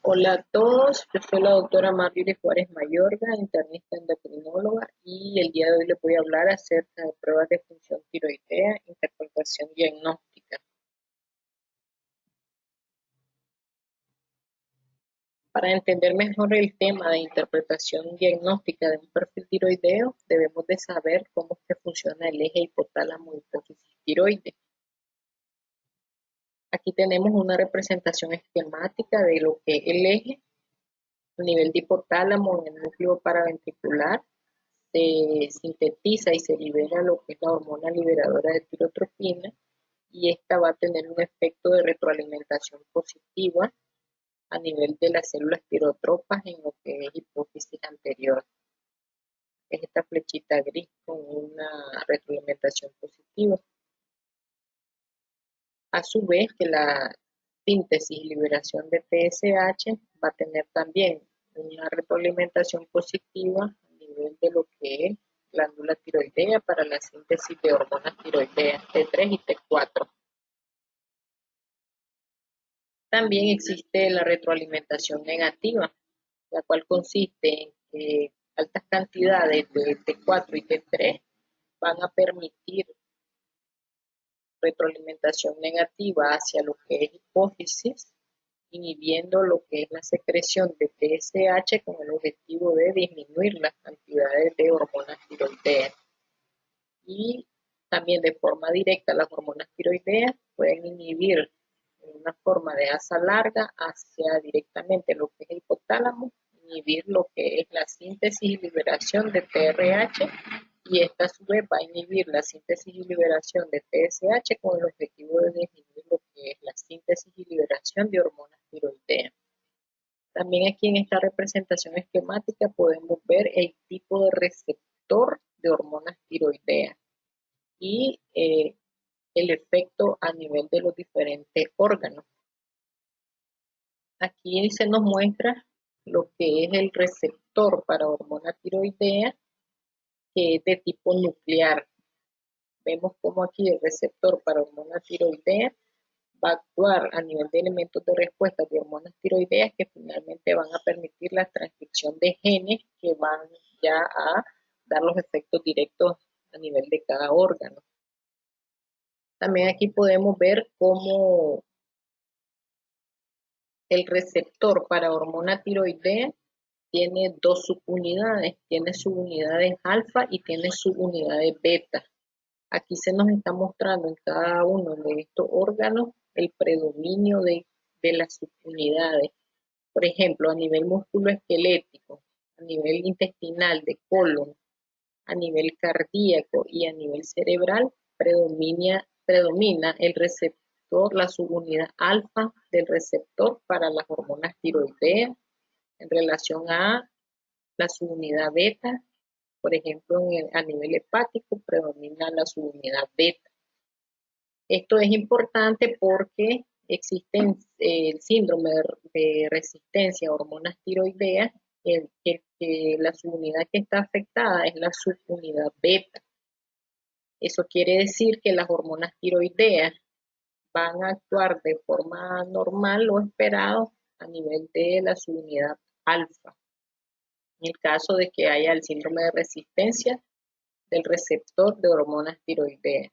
Hola a todos, yo soy la doctora Marjorie Juárez Mayorga, internista endocrinóloga, y el día de hoy les voy a hablar acerca de pruebas de función tiroidea, interpretación diagnóstica. Para entender mejor el tema de interpretación diagnóstica de un perfil tiroideo, debemos de saber cómo es que funciona el eje hipotálamo-hipófisis tiroide. Aquí tenemos una representación esquemática de lo que es el eje a nivel de hipotálamo en el núcleo paraventricular. Se sintetiza y se libera lo que es la hormona liberadora de tirotropina, y esta va a tener un efecto de retroalimentación positiva a nivel de las células tirotropas en lo que es hipófisis anterior. Es esta flechita gris con una retroalimentación positiva. A su vez que la síntesis y liberación de TSH va a tener también una retroalimentación positiva a nivel de lo que es glándula tiroidea para la síntesis de hormonas tiroideas T3 y T4. También existe la retroalimentación negativa, la cual consiste en que altas cantidades de T4 y T3 van a permitir retroalimentación negativa hacia lo que es hipófisis, inhibiendo lo que es la secreción de TSH con el objetivo de disminuir las cantidades de hormonas tiroideas. Y también de forma directa las hormonas tiroideas pueden inhibir en una forma de asa larga hacia directamente lo que es el hipotálamo, inhibir lo que es la síntesis y liberación de TRH, y esta a su vez va a inhibir la síntesis y liberación de TSH con el objetivo de disminuir lo que es la síntesis y liberación de hormonas tiroideas. También aquí en esta representación esquemática podemos ver el tipo de receptor de hormonas tiroideas y el efecto a nivel de los diferentes órganos. Aquí se nos muestra lo que es el receptor para hormona tiroidea, que es de tipo nuclear. Vemos como aquí el receptor para hormona tiroidea va a actuar a nivel de elementos de respuesta de hormonas tiroideas que finalmente van a permitir la transcripción de genes que van ya a dar los efectos directos a nivel de cada órgano. También aquí podemos ver cómo el receptor para hormona tiroidea tiene dos subunidades, tiene subunidades alfa y tiene subunidades beta. Aquí se nos está mostrando en cada uno de estos órganos el predominio de las subunidades. Por ejemplo, a nivel musculoesquelético, a nivel intestinal, de colon, a nivel cardíaco y a nivel cerebral, predomina el receptor, la subunidad alfa del receptor para las hormonas tiroideas en relación a la subunidad beta. Por ejemplo, a nivel hepático predomina la subunidad beta. Esto es importante porque existe el síndrome de resistencia a hormonas tiroideas, que la subunidad que está afectada es la subunidad beta. Eso quiere decir que las hormonas tiroideas van a actuar de forma normal o esperado a nivel de la subunidad alfa. En el caso de que haya el síndrome de resistencia del receptor de hormonas tiroideas.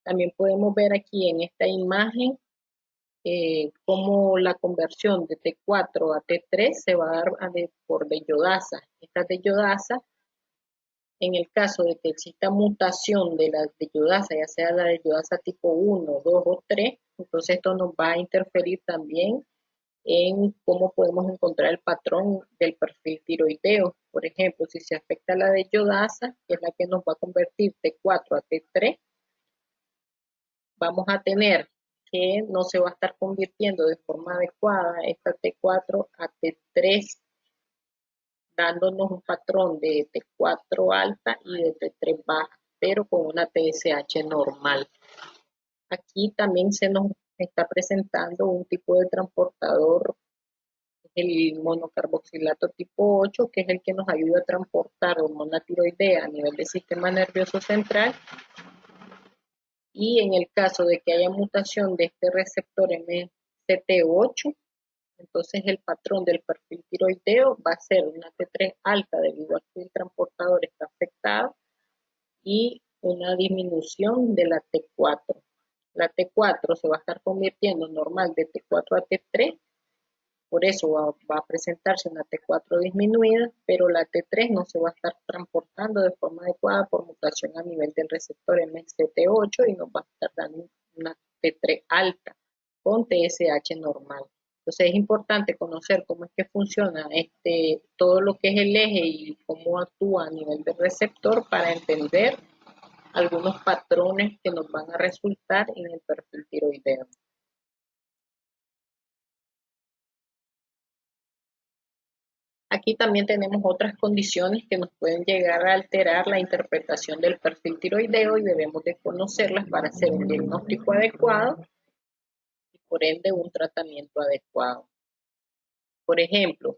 También podemos ver aquí en esta imagen cómo la conversión de T4 a T3 se va a dar por deyodasa. Esta deyodasa, en el caso de que exista mutación de la deyodasa, ya sea la deyodasa tipo 1, 2 o 3, entonces esto nos va a interferir también en cómo podemos encontrar el patrón del perfil tiroideo. Por ejemplo, si se afecta la deyodasa, que es la que nos va a convertir T4 a T3, vamos a tener que no se va a estar convirtiendo de forma adecuada esta T4 a T3, dándonos un patrón de T4 alta y de T3 baja, pero con una TSH normal. Aquí también se nos está presentando un tipo de transportador, el monocarboxilato tipo 8, que es el que nos ayuda a transportar hormona tiroidea a nivel del sistema nervioso central. Y en el caso de que haya mutación de este receptor MCT8, Entonces el patrón del perfil tiroideo va a ser una T3 alta debido a que el transportador está afectado y una disminución de la T4. La T4 se va a estar convirtiendo normal de T4 a T3, por eso va a presentarse una T4 disminuida, pero la T3 no se va a estar transportando de forma adecuada por mutación a nivel del receptor MCT8 y nos va a estar dando una T3 alta con TSH normal. Entonces es importante conocer cómo es que funciona todo lo que es el eje y cómo actúa a nivel del receptor para entender algunos patrones que nos van a resultar en el perfil tiroideo. Aquí también tenemos otras condiciones que nos pueden llegar a alterar la interpretación del perfil tiroideo y debemos de conocerlas para hacer un diagnóstico adecuado y por ende un tratamiento adecuado. Por ejemplo,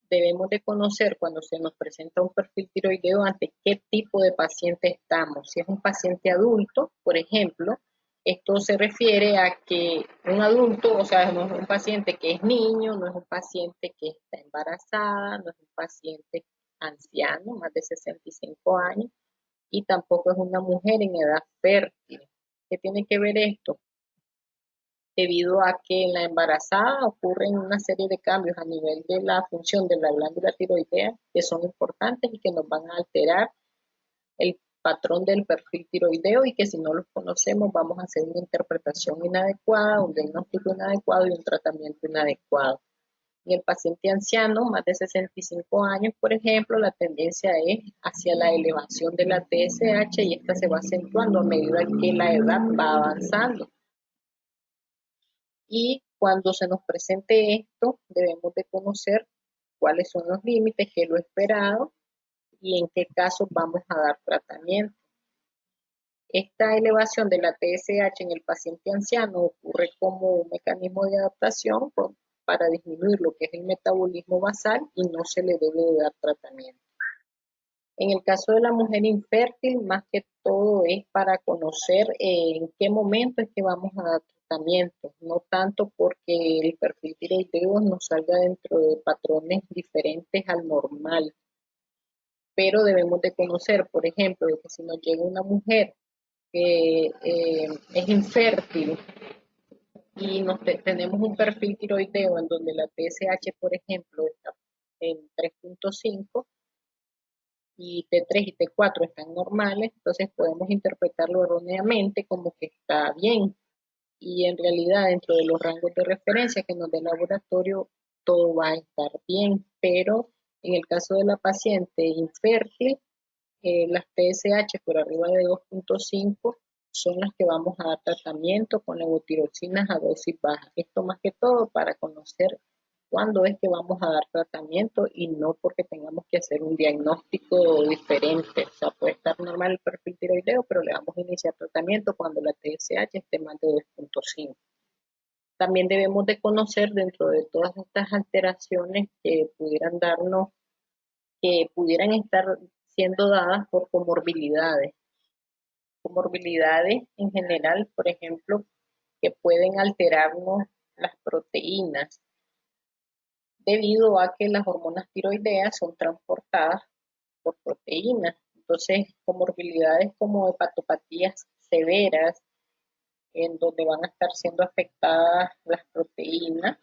debemos de conocer cuando se nos presenta un perfil tiroideo ante qué tipo de paciente estamos. Si es un paciente adulto, por ejemplo, esto se refiere a que un adulto, o sea, no es un paciente que es niño, no es un paciente que está embarazada, no es un paciente anciano, más de 65 años, y tampoco es una mujer en edad fértil. ¿Qué tiene que ver esto? Debido a que en la embarazada ocurren una serie de cambios a nivel de la función de la glándula tiroidea que son importantes y que nos van a alterar el patrón del perfil tiroideo y que si no los conocemos vamos a hacer una interpretación inadecuada, un diagnóstico inadecuado y un tratamiento inadecuado. En el paciente anciano, más de 65 años, por ejemplo, la tendencia es hacia la elevación de la TSH y esta se va acentuando a medida que la edad va avanzando. Y cuando se nos presente esto, debemos de conocer cuáles son los límites, qué es lo esperado y en qué casos vamos a dar tratamiento. Esta elevación de la TSH en el paciente anciano ocurre como un mecanismo de adaptación para disminuir lo que es el metabolismo basal y no se le debe de dar tratamiento. En el caso de la mujer infértil, más que todo es para conocer en qué momento es que vamos a dar tratamiento, no tanto porque el perfil tiroideo nos salga dentro de patrones diferentes al normal, pero debemos de conocer, por ejemplo, que si nos llega una mujer que es infértil y tenemos un perfil tiroideo en donde la TSH, por ejemplo, está en 3.5, y T3 y T4 están normales, entonces podemos interpretarlo erróneamente como que está bien. Y en realidad dentro de los rangos de referencia que nos dé el laboratorio, todo va a estar bien, pero en el caso de la paciente infértil, las TSH por arriba de 2.5 son las que vamos a dar tratamiento con levotiroxinas a dosis baja. Esto más que todo para conocer cuándo es que vamos a dar tratamiento y no porque tengamos que hacer un diagnóstico diferente. O sea, puede estar normal el perfil tiroideo, pero le vamos a iniciar tratamiento cuando la TSH esté más de 2.5. También debemos de conocer dentro de todas estas alteraciones que pudieran darnos, que pudieran estar siendo dadas por comorbilidades. Comorbilidades en general, por ejemplo, que pueden alterarnos las proteínas debido a que las hormonas tiroideas son transportadas por proteínas. Entonces, comorbilidades como hepatopatías severas, en donde van a estar siendo afectadas las proteínas,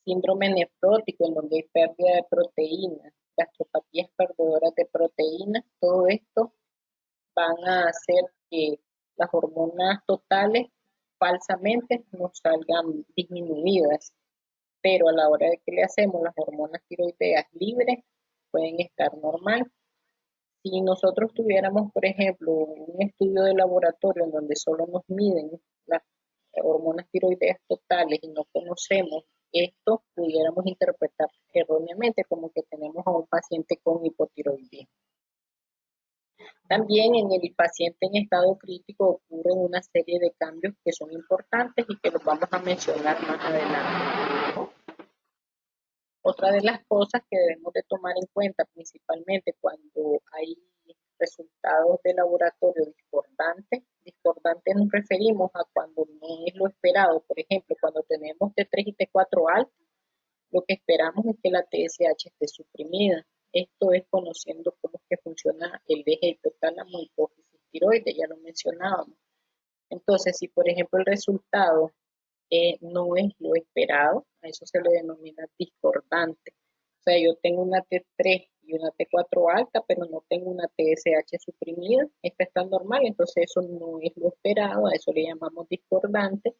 síndrome nefrótico, en donde hay pérdida de proteínas, gastropatías perdedoras de proteínas, todo esto van a hacer que las hormonas totales falsamente nos salgan disminuidas, pero a la hora de que le hacemos las hormonas tiroideas libres, pueden estar normal. Si nosotros tuviéramos, por ejemplo, un estudio de laboratorio en donde solo nos miden las hormonas tiroideas totales y no conocemos esto, pudiéramos interpretar erróneamente como que tenemos a un paciente con hipotiroidismo. También en el paciente en estado crítico ocurren una serie de cambios que son importantes y que los vamos a mencionar más adelante. Otra de las cosas que debemos de tomar en cuenta, principalmente cuando hay resultados de laboratorio discordantes. Discordantes nos referimos a cuando no es lo esperado. Por ejemplo, cuando tenemos T3 y T4 altos, lo que esperamos es que la TSH esté suprimida. Esto es conociendo cómo es que funciona el eje hipotálamo hipófisis tiroides, ya lo mencionábamos. Entonces, si por ejemplo el resultado no es lo esperado, a eso se le denomina discordante. O sea, yo tengo una T3 y una T4 alta, pero no tengo una TSH suprimida. Esta está normal, entonces eso no es lo esperado, a eso le llamamos discordante,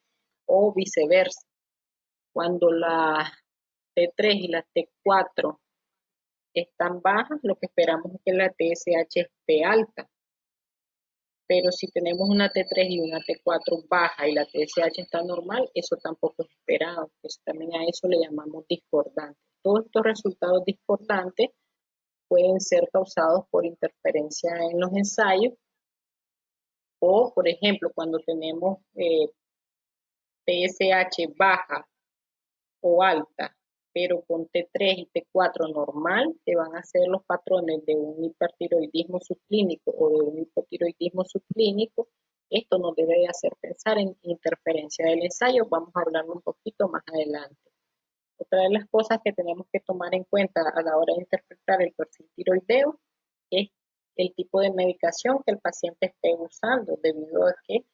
o viceversa. Cuando la T3 y la T4 están bajas, lo que esperamos es que la TSH esté alta. Pero si tenemos una T3 y una T4 baja y la TSH está normal, eso tampoco es esperado. Pues también a eso le llamamos discordante. Todos estos resultados discordantes pueden ser causados por interferencia en los ensayos o, por ejemplo, cuando tenemos TSH baja o alta, pero con T3 y T4 normal, te van a hacer los patrones de un hipertiroidismo subclínico o de un hipotiroidismo subclínico. Esto nos debe hacer pensar en interferencia del ensayo. Vamos a hablarlo un poquito más adelante. Otra de las cosas que tenemos que tomar en cuenta a la hora de interpretar el perfil tiroideo es el tipo de medicación que el paciente esté usando, debido a que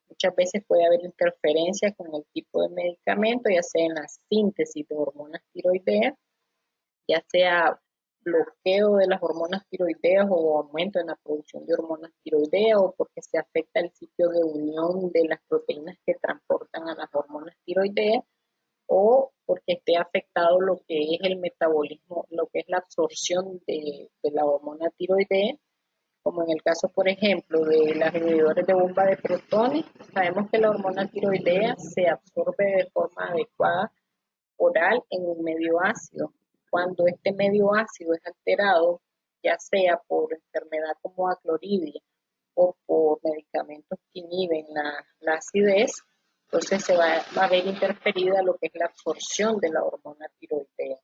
muchas veces puede haber interferencia con el tipo de medicamento, ya sea en la síntesis de hormonas tiroideas, ya sea bloqueo de las hormonas tiroideas o aumento en la producción de hormonas tiroideas, o porque se afecta el sitio de unión de las proteínas que transportan a las hormonas tiroideas, o porque esté afectado lo que es el metabolismo, lo que es la absorción de la hormona tiroidea, como en el caso, por ejemplo, de los inhibidores de bomba de protones. Sabemos que la hormona tiroidea se absorbe de forma adecuada oral en un medio ácido. Cuando este medio ácido es alterado, ya sea por enfermedad como acloridia o por medicamentos que inhiben la acidez, entonces se va a ver interferida lo que es la absorción de la hormona tiroidea.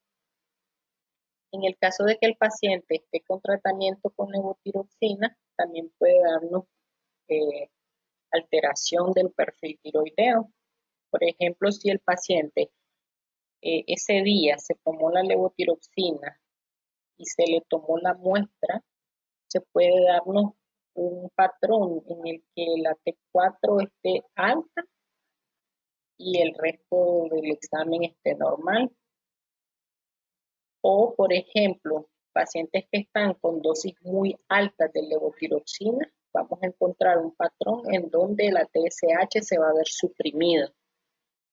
En el caso de que el paciente esté con tratamiento con levotiroxina, también puede darnos eh, alteración del perfil tiroideo. Por ejemplo, si el paciente ese día se tomó la levotiroxina y se le tomó la muestra, se puede darnos un patrón en el que la T4 esté alta y el resto del examen esté normal. O, por ejemplo, pacientes que están con dosis muy altas de levotiroxina, vamos a encontrar un patrón en donde la TSH se va a ver suprimida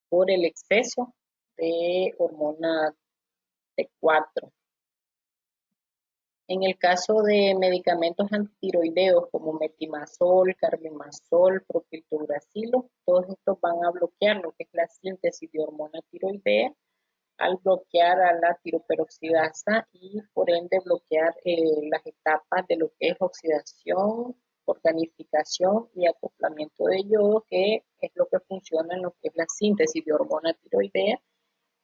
por el exceso de hormona T4. En el caso de medicamentos antitiroideos como metimazol, carbimazol, propiltogracilo, todos estos van a bloquear lo que es la síntesis de hormona tiroidea al bloquear a la tiroperoxidasa y por ende bloquear las etapas de lo que es oxidación, organificación y acoplamiento de yodo, que es lo que funciona en lo que es la síntesis de hormona tiroidea,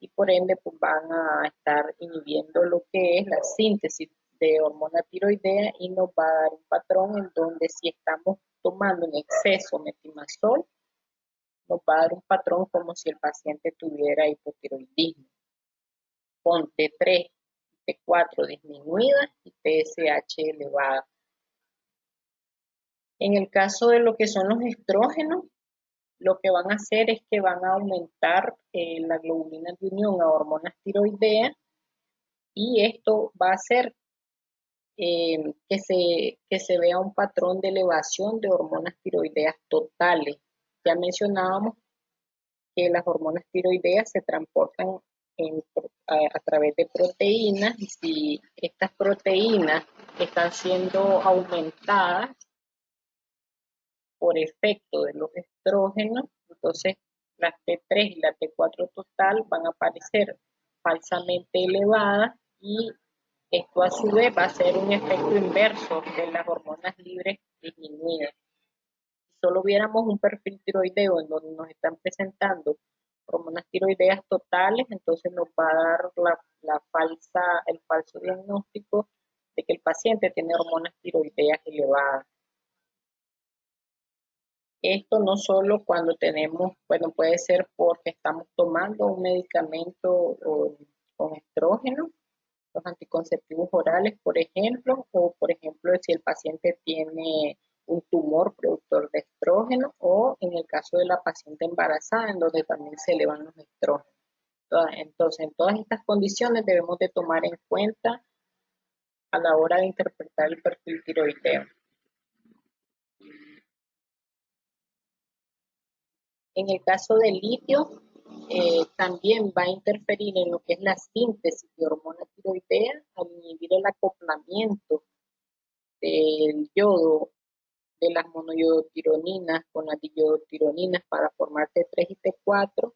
y por ende pues van a estar inhibiendo lo que es la síntesis de hormona tiroidea y nos va a dar un patrón en donde si estamos tomando en exceso metimazol, nos va a dar un patrón como si el paciente tuviera hipotiroidismo, con T3, T4 disminuida y TSH elevada. En el caso de lo que son los estrógenos, lo que van a hacer es que van a aumentar la globulina de unión a hormonas tiroideas, y esto va a hacer que se vea un patrón de elevación de hormonas tiroideas totales. Ya mencionábamos que las hormonas tiroideas se transportan a través de proteínas, y si estas proteínas están siendo aumentadas por efecto de los estrógenos, entonces las T3 y la T4 total van a aparecer falsamente elevadas, y esto a su vez va a ser un efecto inverso de las hormonas libres disminuidas. Si solo viéramos un perfil tiroideo en donde nos están presentando hormonas tiroideas totales, entonces nos va a dar el falso diagnóstico de que el paciente tiene hormonas tiroideas elevadas. Esto no solo cuando tenemos, bueno, puede ser porque estamos tomando un medicamento con estrógeno, los anticonceptivos orales, por ejemplo, o por ejemplo si el paciente tiene un tumor productor de estrógeno o en el caso de la paciente embarazada, en donde también se elevan los estrógenos. Entonces, en todas estas condiciones debemos de tomar en cuenta a la hora de interpretar el perfil tiroideo. En el caso del litio, también va a interferir en lo que es la síntesis de hormona tiroidea al inhibir el acoplamiento del yodo de las monoyodotironinas con las diyodotironinas para formar T3 y T4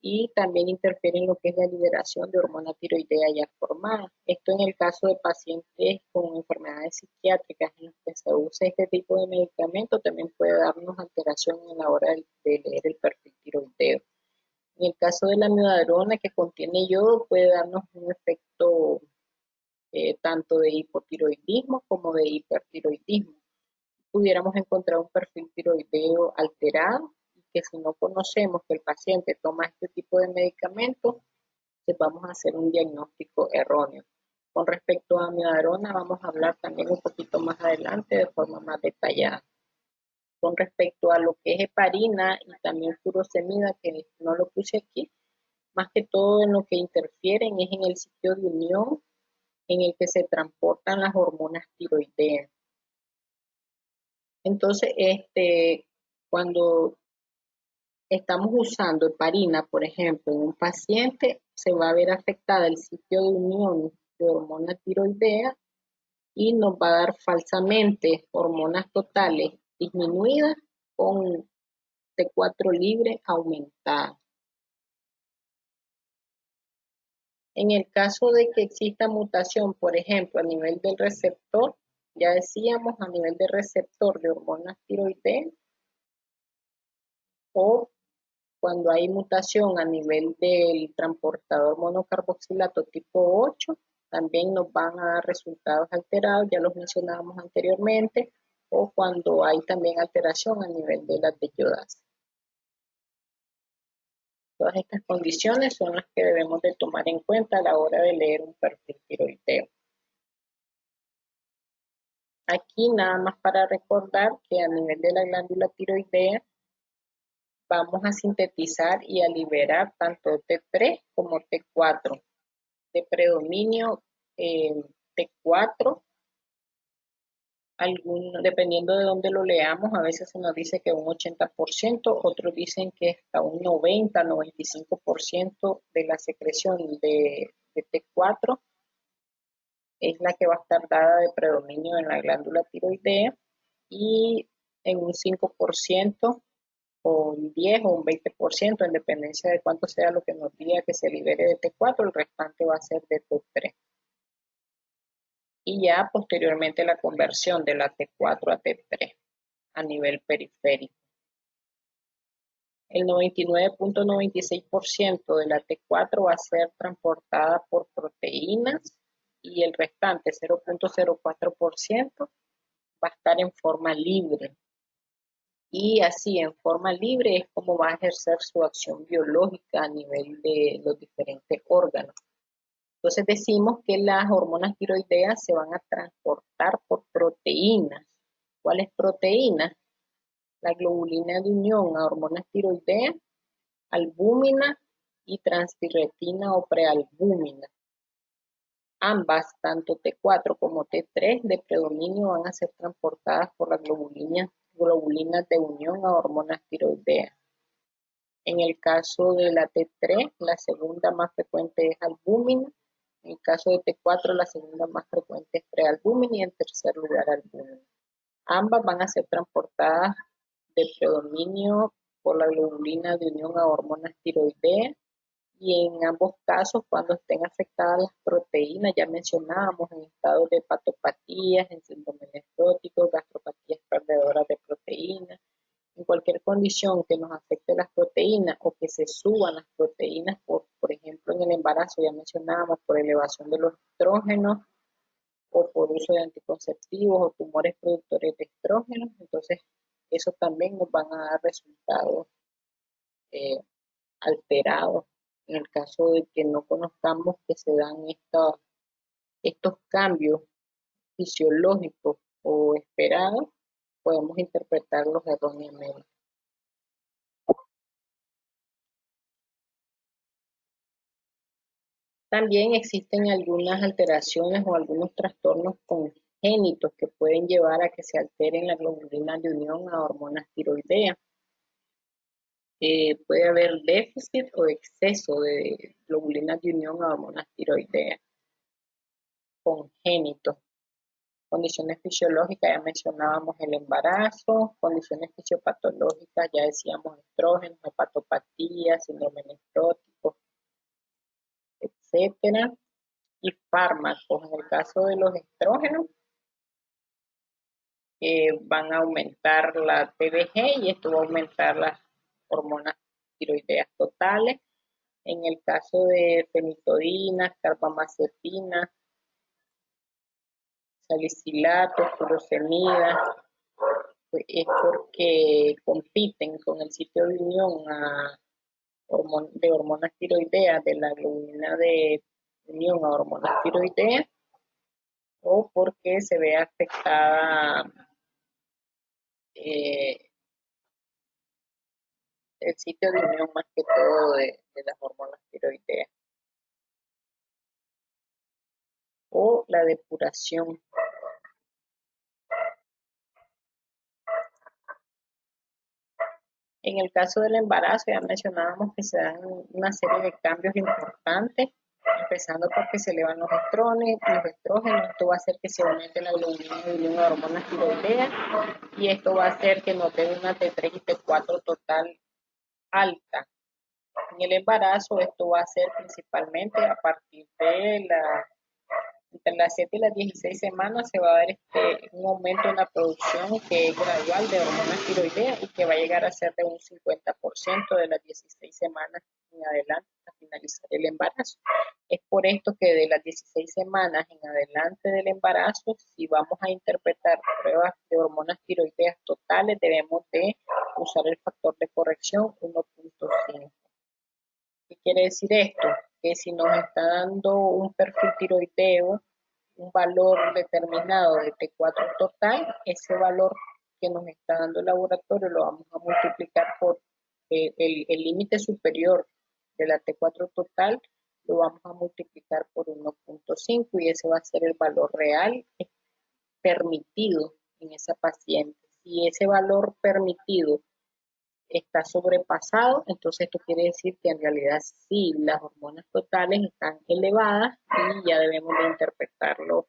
y también interfiere en lo que es la liberación de hormona tiroidea ya formada. Esto en el caso de pacientes con enfermedades psiquiátricas en los que se usa este tipo de medicamento también puede darnos alteración en la hora de leer el perfil tiroideo. En el caso de la amiodarona que contiene yodo puede darnos un efecto tanto de hipotiroidismo como de hipertiroidismo. Pudiéramos encontrar un perfil tiroideo alterado y que si no conocemos que el paciente toma este tipo de medicamentos, pues vamos a hacer un diagnóstico erróneo. Con respecto a amiodarona, vamos a hablar también un poquito más adelante de forma más detallada. Con respecto a lo que es heparina y también furosemida, que no lo puse aquí, más que todo en lo que interfieren es en el sitio de unión en el que se transportan las hormonas tiroideas. Entonces, cuando estamos usando heparina, por ejemplo, en un paciente, se va a ver afectada el sitio de unión de hormona tiroidea y nos va a dar falsamente hormonas totales disminuidas con T4 libre aumentada. En el caso de que exista mutación, por ejemplo, a nivel del receptor, ya decíamos a nivel de receptor de hormonas tiroideas, o cuando hay mutación a nivel del transportador monocarboxilato tipo 8, también nos van a dar resultados alterados, ya los mencionábamos anteriormente, o cuando hay también alteración a nivel de la teyodas. Todas estas condiciones son las que debemos de tomar en cuenta a la hora de leer un perfil tiroideo. Aquí nada más para recordar que a nivel de la glándula tiroidea vamos a sintetizar y a liberar tanto T3 como T4. De predominio T4, dependiendo de dónde lo leamos, a veces se nos dice que un 80%, otros dicen que hasta un 90-95% de la secreción de T4 es la que va a estar dada de predominio en la glándula tiroidea y en un 5% o un 10 o un 20%, en dependencia de cuánto sea lo que nos diga que se libere de T4, el restante va a ser de T3. Y ya posteriormente la conversión de la T4 a T3 a nivel periférico. El 99.96% de la T4 va a ser transportada por proteínas y el restante 0.04% va a estar en forma libre. Y así en forma libre es como va a ejercer su acción biológica a nivel de los diferentes órganos. Entonces decimos que las hormonas tiroideas se van a transportar por proteínas. ¿Cuáles proteínas? La globulina de unión a hormonas tiroideas, albúmina y transthyretina o prealbúmina. Ambas, tanto T4 como T3 de predominio, van a ser transportadas por las globulinas de unión a hormonas tiroideas. En el caso de la T3, la segunda más frecuente es albúmina. En el caso de T4, la segunda más frecuente es prealbúmina y en tercer lugar albúmina. Ambas van a ser transportadas de predominio por la globulina de unión a hormonas tiroideas y en ambos casos cuando estén afectadas las proteínas, ya mencionábamos en estado de hepatopatías, en síndrome nefrótico, gastropatías perdedoras de proteínas, en cualquier condición que nos afecte las proteínas o que se suban las proteínas, por ejemplo en el embarazo ya mencionábamos por elevación de los estrógenos o por uso de anticonceptivos o tumores productores de estrógenos. Entonces, eso también nos van a dar resultados eh, alterados en el caso de que no conozcamos que se dan estos cambios fisiológicos o esperados, podemos interpretarlos erróneamente. También existen algunas alteraciones o algunos trastornos congénitos que pueden llevar a que se alteren la globulina de unión a hormonas tiroideas. Puede haber déficit o exceso de globulina de unión a hormonas tiroideas congénitos. Condiciones fisiológicas, ya mencionábamos el embarazo. Condiciones fisiopatológicas, ya decíamos estrógenos, hepatopatía, síndrome nefrótico, etcétera. Y fármacos, en el caso de los estrógenos, van a aumentar la TBG y esto va a aumentar las hormonas tiroideas totales. En el caso de fenitodinas, carbamazepina, salicilatos, furosemida, pues es porque compiten con el sitio de unión de hormonas tiroideas, de la globulina de unión a hormonas tiroideas, o porque se ve afectada el sitio de unión más que todo de las hormonas tiroideas, o la depuración. En el caso del embarazo ya mencionábamos que se dan una serie de cambios importantes, empezando porque se elevan los estrógenos, esto va a hacer que se aumente la globulina de unión a hormonas tiroideas y esto va a hacer que nos dé una T3 y T4 total alta. En el embarazo esto va a ser principalmente a partir de entre las 7 y las 16 semanas se va a ver un aumento en la producción que es gradual de hormonas tiroideas y que va a llegar a ser de un 50% de las 16 semanas en adelante hasta finalizar el embarazo. Es por esto que de las 16 semanas en adelante del embarazo, si vamos a interpretar pruebas de hormonas tiroideas totales, debemos de usar el factor de corrección 1.5. ¿Qué quiere decir esto? Que si nos está dando un perfil tiroideo, un valor determinado de T4 total, ese valor que nos está dando el laboratorio lo vamos a multiplicar por el límite superior de la T4 total, lo vamos a multiplicar por 1.5 y ese va a ser el valor real permitido en esa paciente. Si ese valor permitido está sobrepasado, entonces esto quiere decir que en realidad sí, las hormonas totales están elevadas y ya debemos de interpretarlo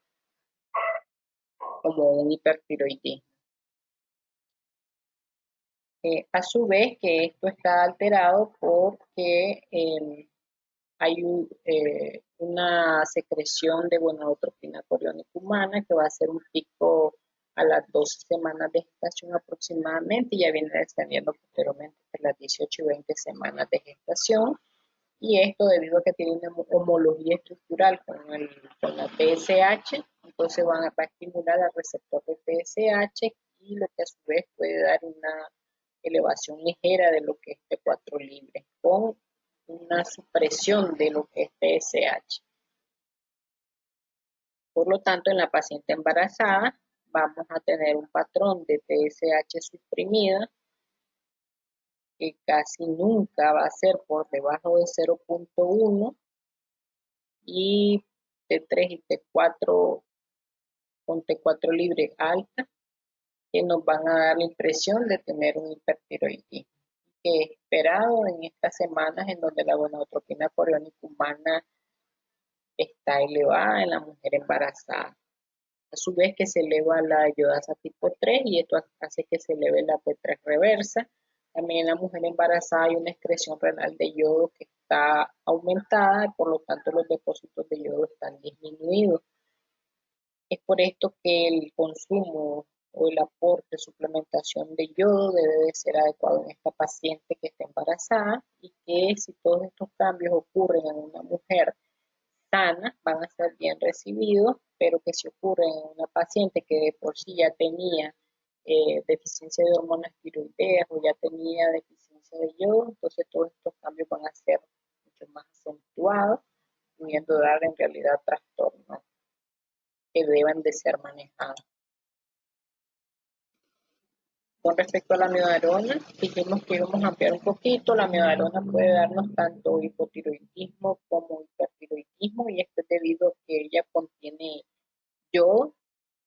como un hipertiroidismo. A su vez que esto está alterado porque hay una secreción de gonadotropina coriónica humana que va a ser un pico a las 12 semanas de gestación aproximadamente y ya viene descendiendo posteriormente hasta las 18 y 20 semanas de gestación. Y esto debido a que tiene una homología estructural con la TSH, entonces va a estimular al receptor de TSH y lo que a su vez puede dar una elevación ligera de lo que es T4 libre, con una supresión de lo que es TSH. Por lo tanto, en la paciente embarazada vamos a tener un patrón de TSH suprimida que casi nunca va a ser por debajo de 0.1 y T3 y T4 con T4 libre alta que nos van a dar la impresión de tener un hipertiroidismo que es esperado en estas semanas en donde la gonadotropina coriónica humana está elevada en la mujer embarazada. A su vez que se eleva la iodasa tipo 3 y esto hace que se eleve la P3 reversa. También en la mujer embarazada hay una excreción renal de yodo que está aumentada y por lo tanto los depósitos de yodo están disminuidos. Es por esto que el consumo o el aporte, suplementación de yodo debe de ser adecuado en esta paciente que está embarazada y que si todos estos cambios ocurren en una mujer sana, van a ser bien recibidos pero que si ocurre en una paciente que de por sí ya tenía deficiencia de hormonas tiroideas o ya tenía deficiencia de yodo, entonces todos estos cambios van a ser mucho más acentuados, pudiendo dar en realidad trastornos que deben de ser manejados. Con respecto a la miodarona, dijimos que íbamos a ampliar un poquito. La miodarona puede darnos tanto hipotiroidismo como hipertiroidismo, y esto es debido a que ella contiene yodo.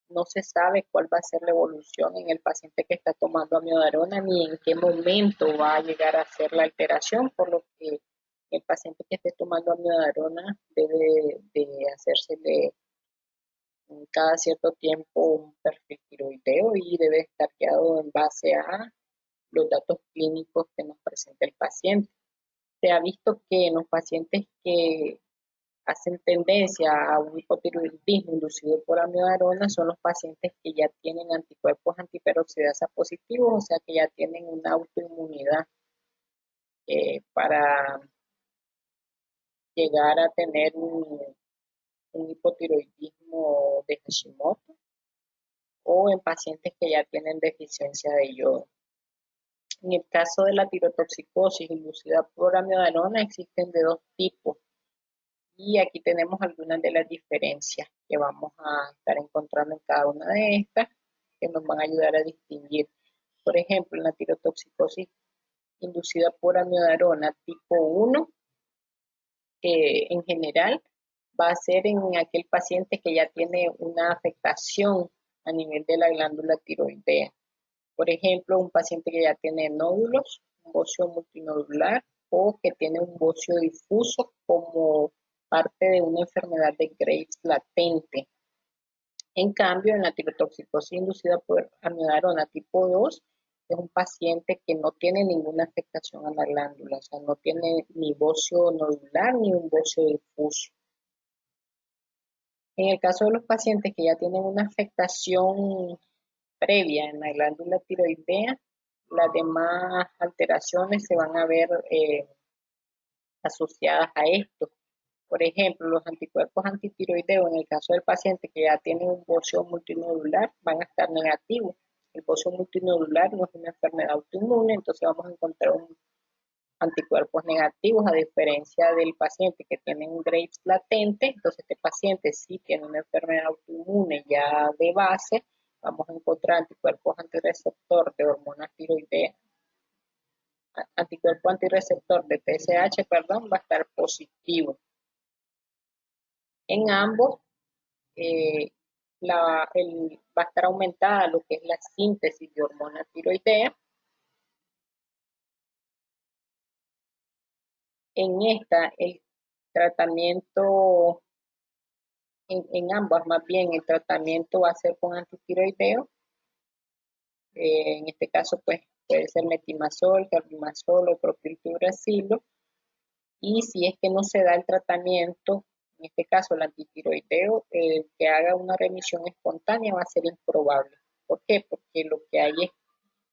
No se sabe cuál va a ser la evolución en el paciente que está tomando amiodarona ni en qué momento va a llegar a ser la alteración, por lo que el paciente que esté tomando amiodarona debe de hacérsele cada cierto tiempo un perfil tiroideo y debe estar guiado en base a los datos clínicos que nos presenta el paciente. Se ha visto que en los pacientes que hacen tendencia a un hipotiroidismo inducido por amiodarona son los pacientes que ya tienen anticuerpos antiperoxidasa positivos, o sea que ya tienen una autoinmunidad para llegar a tener un hipotiroidismo de Hashimoto, o en pacientes que ya tienen deficiencia de yodo. En el caso de la tirotoxicosis inducida por amiodarona existen de dos tipos, y aquí tenemos algunas de las diferencias que vamos a estar encontrando en cada una de estas, que nos van a ayudar a distinguir. Por ejemplo, en la tirotoxicosis inducida por amiodarona tipo 1, en general va a ser en aquel paciente que ya tiene una afectación a nivel de la glándula tiroidea. Por ejemplo, un paciente que ya tiene nódulos, un bocio multinodular, o que tiene un bocio difuso como parte de una enfermedad de Graves latente. En cambio, en la tirotoxicosis inducida por amiodarona tipo 2, es un paciente que no tiene ninguna afectación a la glándula, o sea, no tiene ni bocio nodular ni un bocio difuso. En el caso de los pacientes que ya tienen una afectación previa en la glándula tiroidea, las demás alteraciones se van a ver asociadas a esto. Por ejemplo, los anticuerpos antitiroideos, en el caso del paciente que ya tiene un bocio multinodular, van a estar negativos. El bocio multinodular no es una enfermedad autoinmune, entonces vamos a encontrar anticuerpos negativos, a diferencia del paciente que tiene un Graves latente. Entonces este paciente sí tiene una enfermedad autoinmune ya de base, vamos a encontrar anticuerpos antirreceptor de hormonas tiroideas, anticuerpo antirreceptor de TSH, perdón, va a estar positivo. En ambos va a estar aumentada lo que es la síntesis de hormona tiroidea. En esta, el tratamiento, en ambas más bien, el tratamiento va a ser con antitiroideo. En este caso, pues, puede ser metimazol, carbimazol o propiltiuracilo. Y si es que no se da el tratamiento, en este caso el antitiroideo, que haga una remisión espontánea va a ser improbable. ¿Por qué? Porque lo que hay es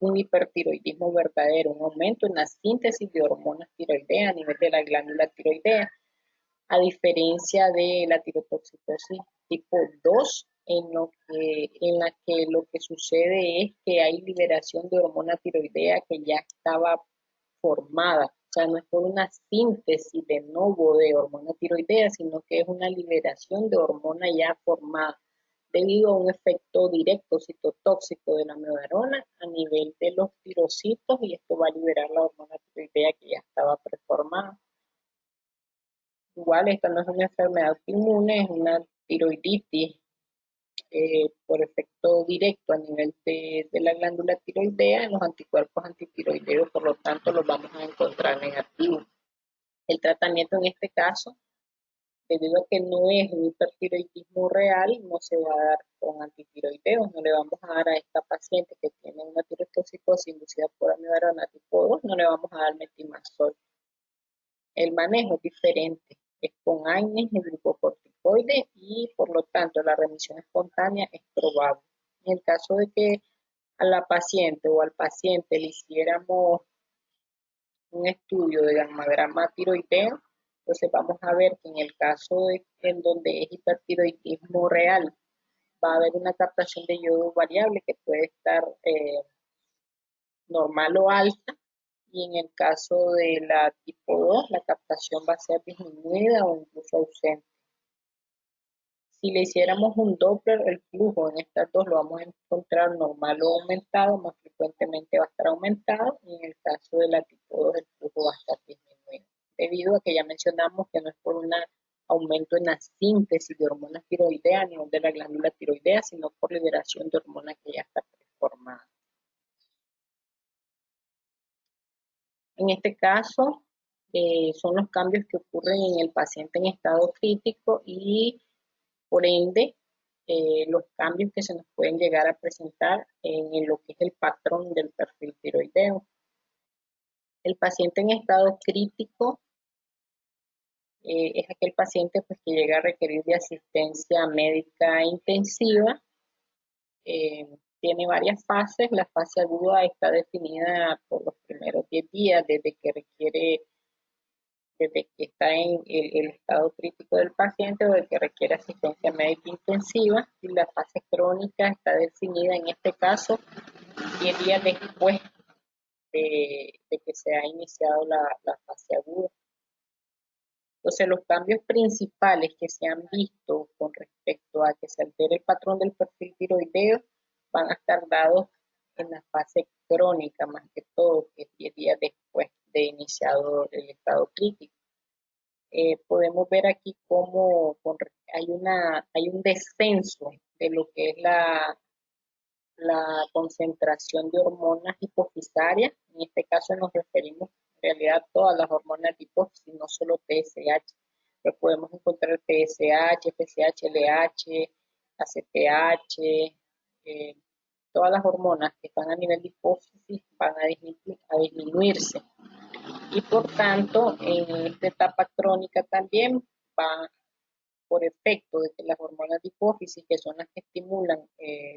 un hipertiroidismo verdadero, un aumento en la síntesis de hormonas tiroideas a nivel de la glándula tiroidea, a diferencia de la tirotoxicosis tipo 2, en la que lo que sucede es que hay liberación de hormona tiroidea que ya estaba formada. O sea, no es por una síntesis de nuevo de hormona tiroidea, sino que es una liberación de hormona ya formada debido a un efecto directo citotóxico de la miodarona a nivel de los tirocitos, y esto va a liberar la hormona tiroidea que ya estaba preformada. Igual esta no es una enfermedad autoinmune, es una tiroiditis por efecto directo a nivel de la glándula tiroidea. En los anticuerpos antitiroideos, por lo tanto, los vamos a encontrar negativos. El tratamiento en este caso, debido a que no es un hipertiroidismo real, no se va a dar con antitiroideos. No le vamos a dar a esta paciente que tiene una tirotoxicosis inducida por amiodarona tipo 2, no le vamos a dar metimazol. El manejo es diferente, es con AINES y glucocorticoides, y por lo tanto la remisión espontánea es probable. En el caso de que a la paciente o al paciente le hiciéramos un estudio de gammagrama tiroideo, Entonces vamos a ver que en el caso en donde es hipertiroidismo real, va a haber una captación de yodo variable que puede estar normal o alta, y en el caso de la tipo 2 la captación va a ser disminuida o incluso ausente. Si le hiciéramos un Doppler, el flujo en estas dos lo vamos a encontrar normal o aumentado, más frecuentemente va a estar aumentado, y en el caso de la tipo 2 el flujo va a estar disminuido, debido a que ya mencionamos que no es por un aumento en la síntesis de hormonas tiroideas a nivel de la glándula tiroidea, sino por liberación de hormonas que ya está preformada. En este caso, son los cambios que ocurren en el paciente en estado crítico y, por ende, los cambios que se nos pueden llegar a presentar en lo que es el patrón del perfil tiroideo. El paciente en estado crítico es aquel paciente pues, que llega a requerir de asistencia médica intensiva. Tiene varias fases. La fase aguda está definida por los primeros 10 días desde que está en el estado crítico del paciente o de que requiere asistencia médica intensiva, y la fase crónica está definida en este caso 10 días después de que se ha iniciado la fase aguda. Entonces, los cambios principales que se han visto con respecto a que se altere el patrón del perfil tiroideo van a estar dados en la fase crónica, más que todo, que es 10 días después de iniciado el estado crítico. Podemos ver aquí cómo hay un descenso de lo que es la concentración de hormonas hipofisarias. En este caso nos referimos en realidad a todas las hormonas de hipófisis, no solo TSH. Pero podemos encontrar TSH, FSH, LH, ACTH, todas las hormonas que están a nivel de hipófisis van a disminuirse. Y por tanto, en esta etapa crónica también va, por efecto de que las hormonas de hipófisis, que son las que estimulan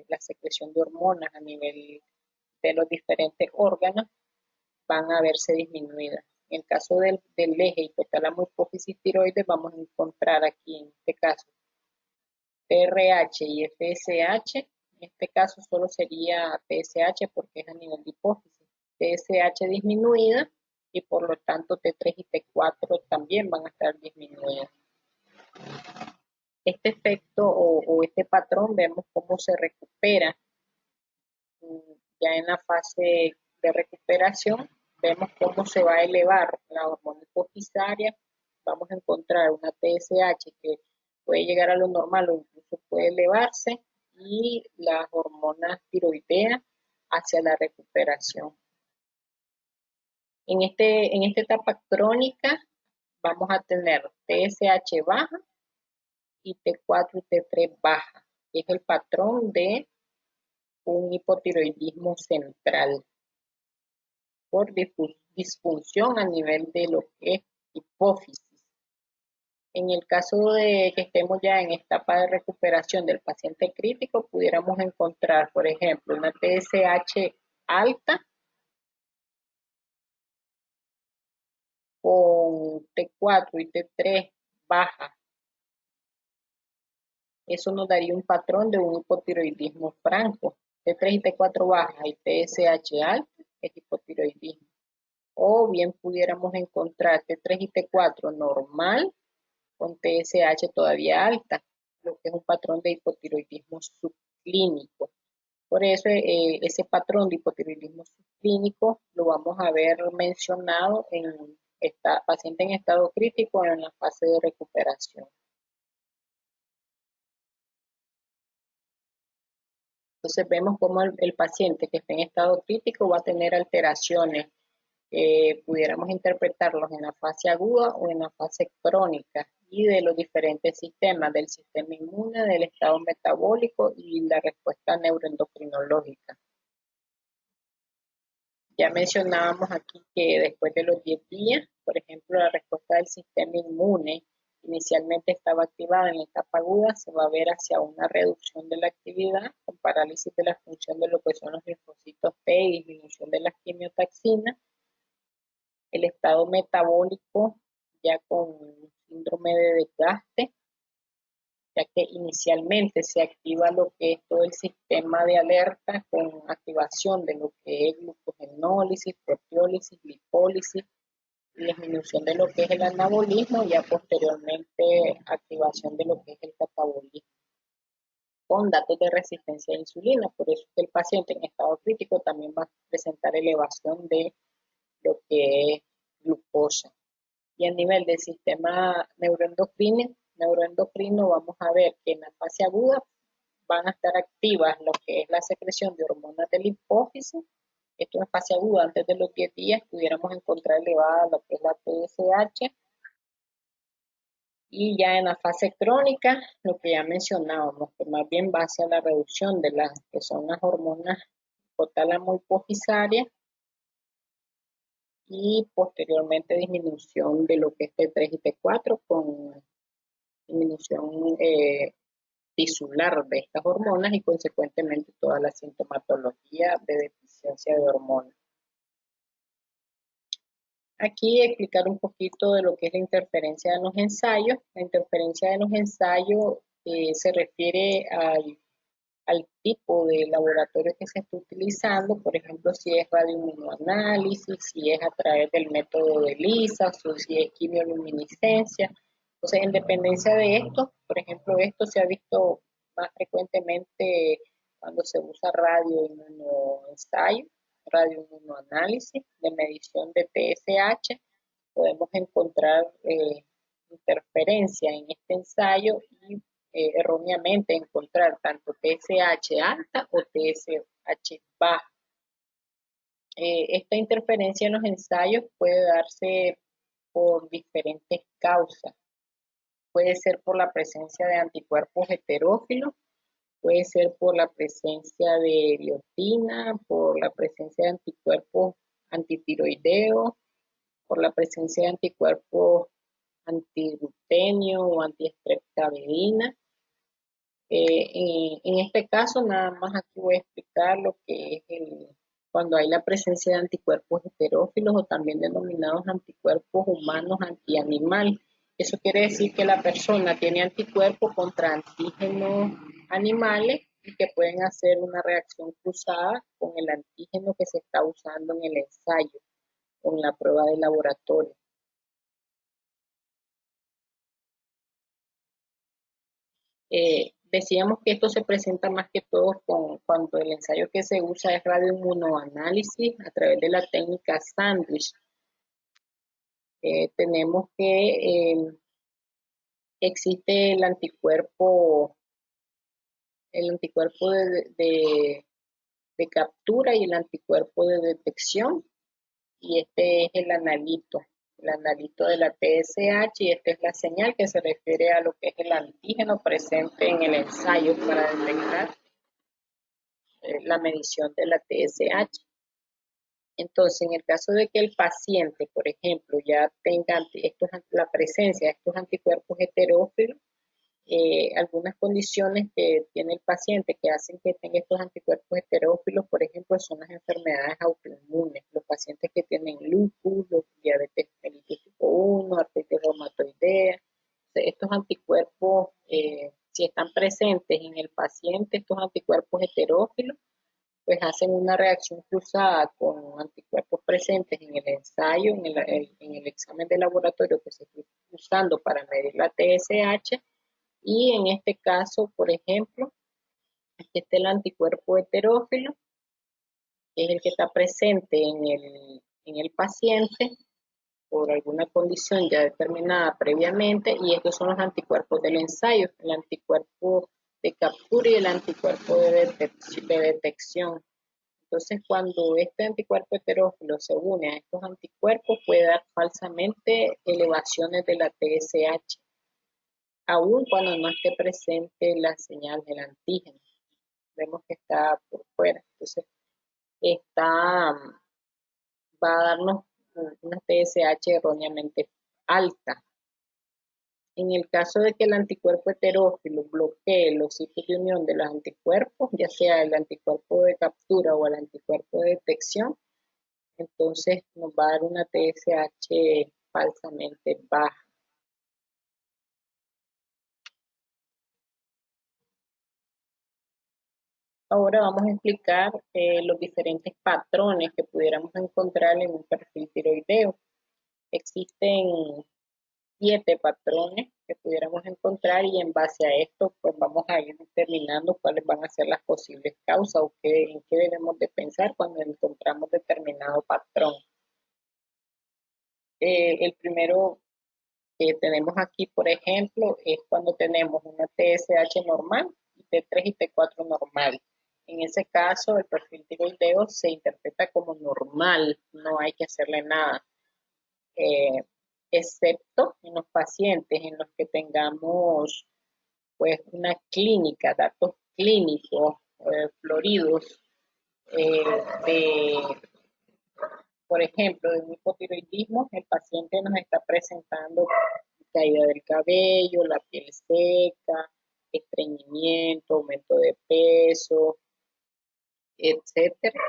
la secreción de hormonas a nivel de los diferentes órganos, van a verse disminuidas. En el caso del eje hipotálamo hipófisis tiroides, vamos a encontrar aquí en este caso TRH y FSH. En este caso solo sería TSH porque es a nivel de hipófisis. TSH disminuida y por lo tanto T3 y T4 también van a estar disminuidas. Este efecto o este patrón vemos cómo se recupera ya en la fase de recuperación. Vemos cómo se va a elevar la hormona hipofisaria. Vamos a encontrar una TSH que puede llegar a lo normal o incluso puede elevarse, y las hormonas tiroideas hacia la recuperación. En esta etapa crónica vamos a tener TSH baja y T4 y T3 baja, que es el patrón de un hipotiroidismo central por disfunción a nivel de lo que es hipófisis. En el caso de que estemos ya en etapa de recuperación del paciente crítico, pudiéramos encontrar, por ejemplo, una TSH alta con T4 y T3 baja. Eso nos daría un patrón de un hipotiroidismo franco. T3 y T4 baja y TSH alta es hipotiroidismo. O bien pudiéramos encontrar T3 y T4 normal con TSH todavía alta, lo que es un patrón de hipotiroidismo subclínico. Por eso ese patrón de hipotiroidismo subclínico lo vamos a ver mencionado en paciente en estado crítico en la fase de recuperación. Entonces vemos cómo el paciente que está en estado crítico va a tener alteraciones. Pudiéramos interpretarlos en la fase aguda o en la fase crónica, y de los diferentes sistemas, del sistema inmune, del estado metabólico y la respuesta neuroendocrinológica. Ya mencionábamos aquí que después de los 10 días, por ejemplo, la respuesta del sistema inmune inicialmente estaba activada en la etapa aguda, se va a ver hacia una reducción de la actividad con parálisis de la función de lo que son los linfocitos T y disminución de las quimiotaxinas. El estado metabólico ya con un síndrome de desgaste, ya que inicialmente se activa lo que es todo el sistema de alerta con activación de lo que es glucogenólisis, proteólisis, lipólisis, y disminución de lo que es el anabolismo, y ya posteriormente activación de lo que es el catabolismo, con datos de resistencia a insulina. Por eso es que el paciente en estado crítico también va a presentar elevación de lo que es glucosa. Y a nivel del sistema neuroendocrino vamos a ver que en la fase aguda van a estar activas lo que es la secreción de hormonas de la hipófisis. Esto en fase aguda, antes de los 10 días, pudiéramos encontrar elevada lo que es la TSH. Y ya en la fase crónica, lo que ya mencionábamos, que más bien va hacia la reducción de las que son las hormonas hipotálamo hipofisarias, y posteriormente disminución de lo que es T3 y T4 con disminución tisular de estas hormonas y consecuentemente toda la sintomatología de deficiencia de hormonas. Aquí explicar un poquito de lo que es la interferencia de los ensayos. La interferencia de los ensayos se refiere al tipo de laboratorio que se está utilizando, por ejemplo, si es radioinmunoanálisis, si es a través del método de ELISA, o si es quimioluminiscencia. Entonces, en dependencia de esto, por ejemplo, esto se ha visto más frecuentemente cuando se usa radioinmunoensayo, radioinmunoanálisis de medición de TSH. Podemos encontrar interferencia en este ensayo y erróneamente encontrar tanto TSH alta o TSH baja. Esta interferencia en los ensayos puede darse por diferentes causas. Puede ser por la presencia de anticuerpos heterófilos, puede ser por la presencia de biotina, por la presencia de anticuerpos antitiroideos, por la presencia de anticuerpos antirrutenio o antiestreptavidina. En este caso, nada más aquí voy a explicar lo que es cuando hay la presencia de anticuerpos heterófilos o también denominados anticuerpos humanos antianimal. Eso quiere decir que la persona tiene anticuerpos contra antígenos animales y que pueden hacer una reacción cruzada con el antígeno que se está usando en el ensayo, con la prueba de laboratorio. Decíamos que esto se presenta más que todo cuando el ensayo que se usa es radioinmunoanálisis a través de la técnica sándwich. Tenemos que existe el anticuerpo de captura y el anticuerpo de detección, y este es el analito de la TSH, y esta es la señal que se refiere a lo que es el antígeno presente en el ensayo para detectar la medición de la TSH. Entonces, en el caso de que el paciente, por ejemplo, ya tenga la presencia de estos anticuerpos heterófilos, algunas condiciones que tiene el paciente que hacen que tenga estos anticuerpos heterófilos, por ejemplo, son las enfermedades autoinmunes, los pacientes que tienen lupus, los diabetes mellitus tipo 1, artritis reumatoidea. Estos anticuerpos, si están presentes en el paciente, estos anticuerpos heterófilos, pues hacen una reacción cruzada con anticuerpos presentes en el ensayo, en el examen de laboratorio que se está usando para medir la TSH, y en este caso, por ejemplo, aquí está el anticuerpo heterófilo, que es el que está presente en el paciente por alguna condición ya determinada previamente, y estos son los anticuerpos del ensayo, el anticuerpo de captura y el anticuerpo de detección. Entonces, cuando este anticuerpo heterófilo se une a estos anticuerpos, puede dar falsamente elevaciones de la TSH, aun cuando no esté presente la señal del antígeno. Vemos que está por fuera. Entonces, va a darnos una TSH erróneamente alta. En el caso de que el anticuerpo heterófilo bloquee los sitios de unión de los anticuerpos, ya sea el anticuerpo de captura o el anticuerpo de detección, entonces nos va a dar una TSH falsamente baja. Ahora vamos a explicar los diferentes patrones que pudiéramos encontrar en un perfil tiroideo. Existen 7 patrones que pudiéramos encontrar y en base a esto pues vamos a ir determinando cuáles van a ser las posibles causas o en qué debemos de pensar cuando encontramos determinado patrón. El primero que tenemos aquí, por ejemplo, es cuando tenemos una TSH normal, T3 y T4 normal. En ese caso, el perfil tiroideo se interpreta como normal, no hay que hacerle nada, excepto en los pacientes en los que tengamos pues una clínica, datos clínicos floridos eh, de, por ejemplo, de un hipotiroidismo, el paciente nos está presentando caída del cabello, la piel seca, estreñimiento, aumento de peso, etcétera.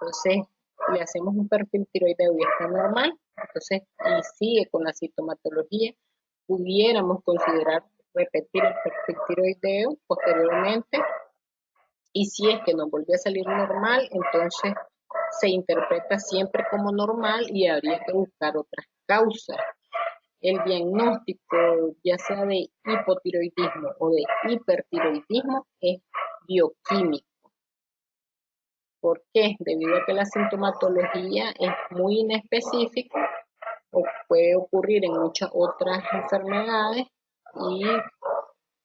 Entonces, le hacemos un perfil tiroideo y está normal, entonces, y sigue con la sintomatología, pudiéramos considerar repetir el perfil tiroideo posteriormente, y si es que nos vuelve a salir normal, entonces se interpreta siempre como normal y habría que buscar otras causas. El diagnóstico, ya sea de hipotiroidismo o de hipertiroidismo, es bioquímico. ¿Por qué? Debido a que la sintomatología es muy inespecífica o puede ocurrir en muchas otras enfermedades y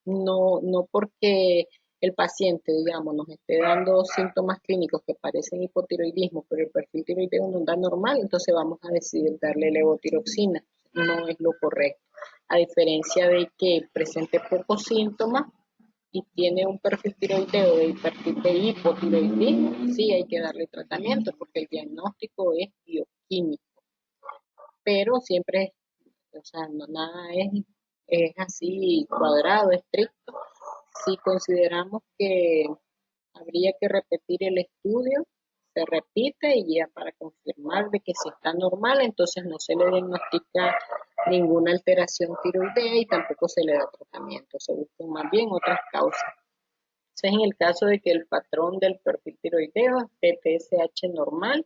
no porque el paciente, digamos, nos esté dando síntomas clínicos que parecen hipotiroidismo, pero el perfil tiroideo nos da normal, entonces vamos a decidir darle levotiroxina. No es lo correcto. A diferencia de que presente pocos síntomas y tiene un perfil tiroideo de hipotiroidismo, sí hay que darle tratamiento porque el diagnóstico es bioquímico, pero siempre, o sea, no, nada es así cuadrado, estricto. Si consideramos que habría que repetir el estudio, se repite y ya para confirmar de que si está normal, entonces no se le diagnostica ninguna alteración tiroidea y tampoco se le da tratamiento, se buscan más bien otras causas. Entonces, en el caso de que el patrón del perfil tiroideo es TSH normal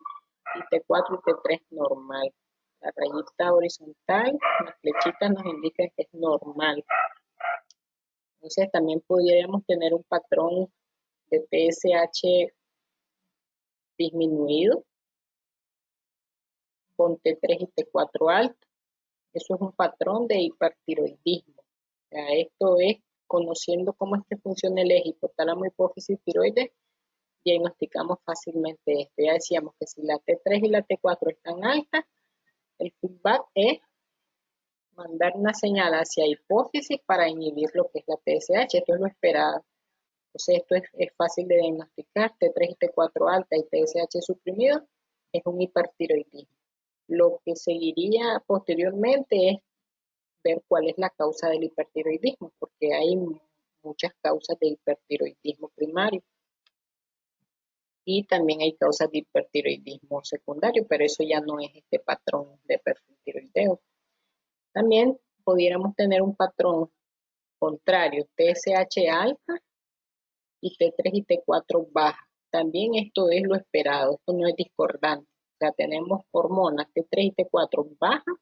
y T4 y T3 normal. La rayita horizontal, las flechitas nos indican que es normal. Entonces también podríamos tener un patrón de TSH disminuido con T3 y T4 alto. Eso es un patrón de hipertiroidismo. O sea, esto es conociendo cómo es que funciona el eje hipotálamo hipófisis tiroides, diagnosticamos fácilmente esto. Ya decíamos que si la T3 y la T4 están altas, el feedback es mandar una señal hacia hipófisis para inhibir lo que es la TSH. Esto es lo esperado. Entonces esto es fácil de diagnosticar, T3 y T4 alta y TSH suprimido, es un hipertiroidismo. Lo que seguiría posteriormente es ver cuál es la causa del hipertiroidismo, porque hay muchas causas de hipertiroidismo primario y también hay causas de hipertiroidismo secundario, pero eso ya no es este patrón de perfil tiroideo. También pudiéramos tener un patrón contrario, TSH alta y T3 y T4 baja. También esto es lo esperado, esto no es discordante. O sea, tenemos hormonas T3 y T4 bajas,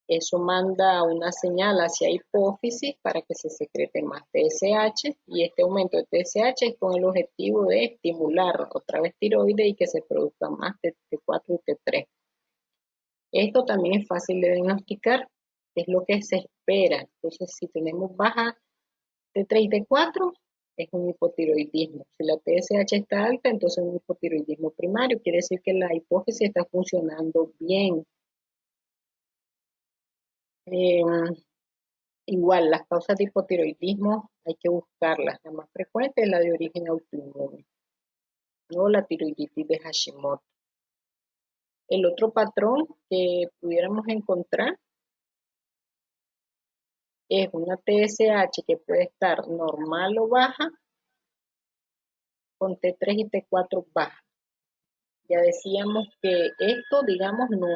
eso manda una señal hacia hipófisis para que se secrete más TSH y este aumento de TSH es con el objetivo de estimular otra vez tiroides y que se produzca más T4 y T3. Esto también es fácil de diagnosticar, es lo que se espera. Entonces, si tenemos baja T3 y T4, es un hipotiroidismo. Si la TSH está alta, entonces es un hipotiroidismo primario. Quiere decir que la hipófisis está funcionando bien. Igual, las causas de hipotiroidismo hay que buscarlas. La más frecuente es la de origen autoinmune o la tiroiditis de Hashimoto. El otro patrón que pudiéramos encontrar es una TSH que puede estar normal o baja con T3 y T4 baja. Ya decíamos que esto, digamos, no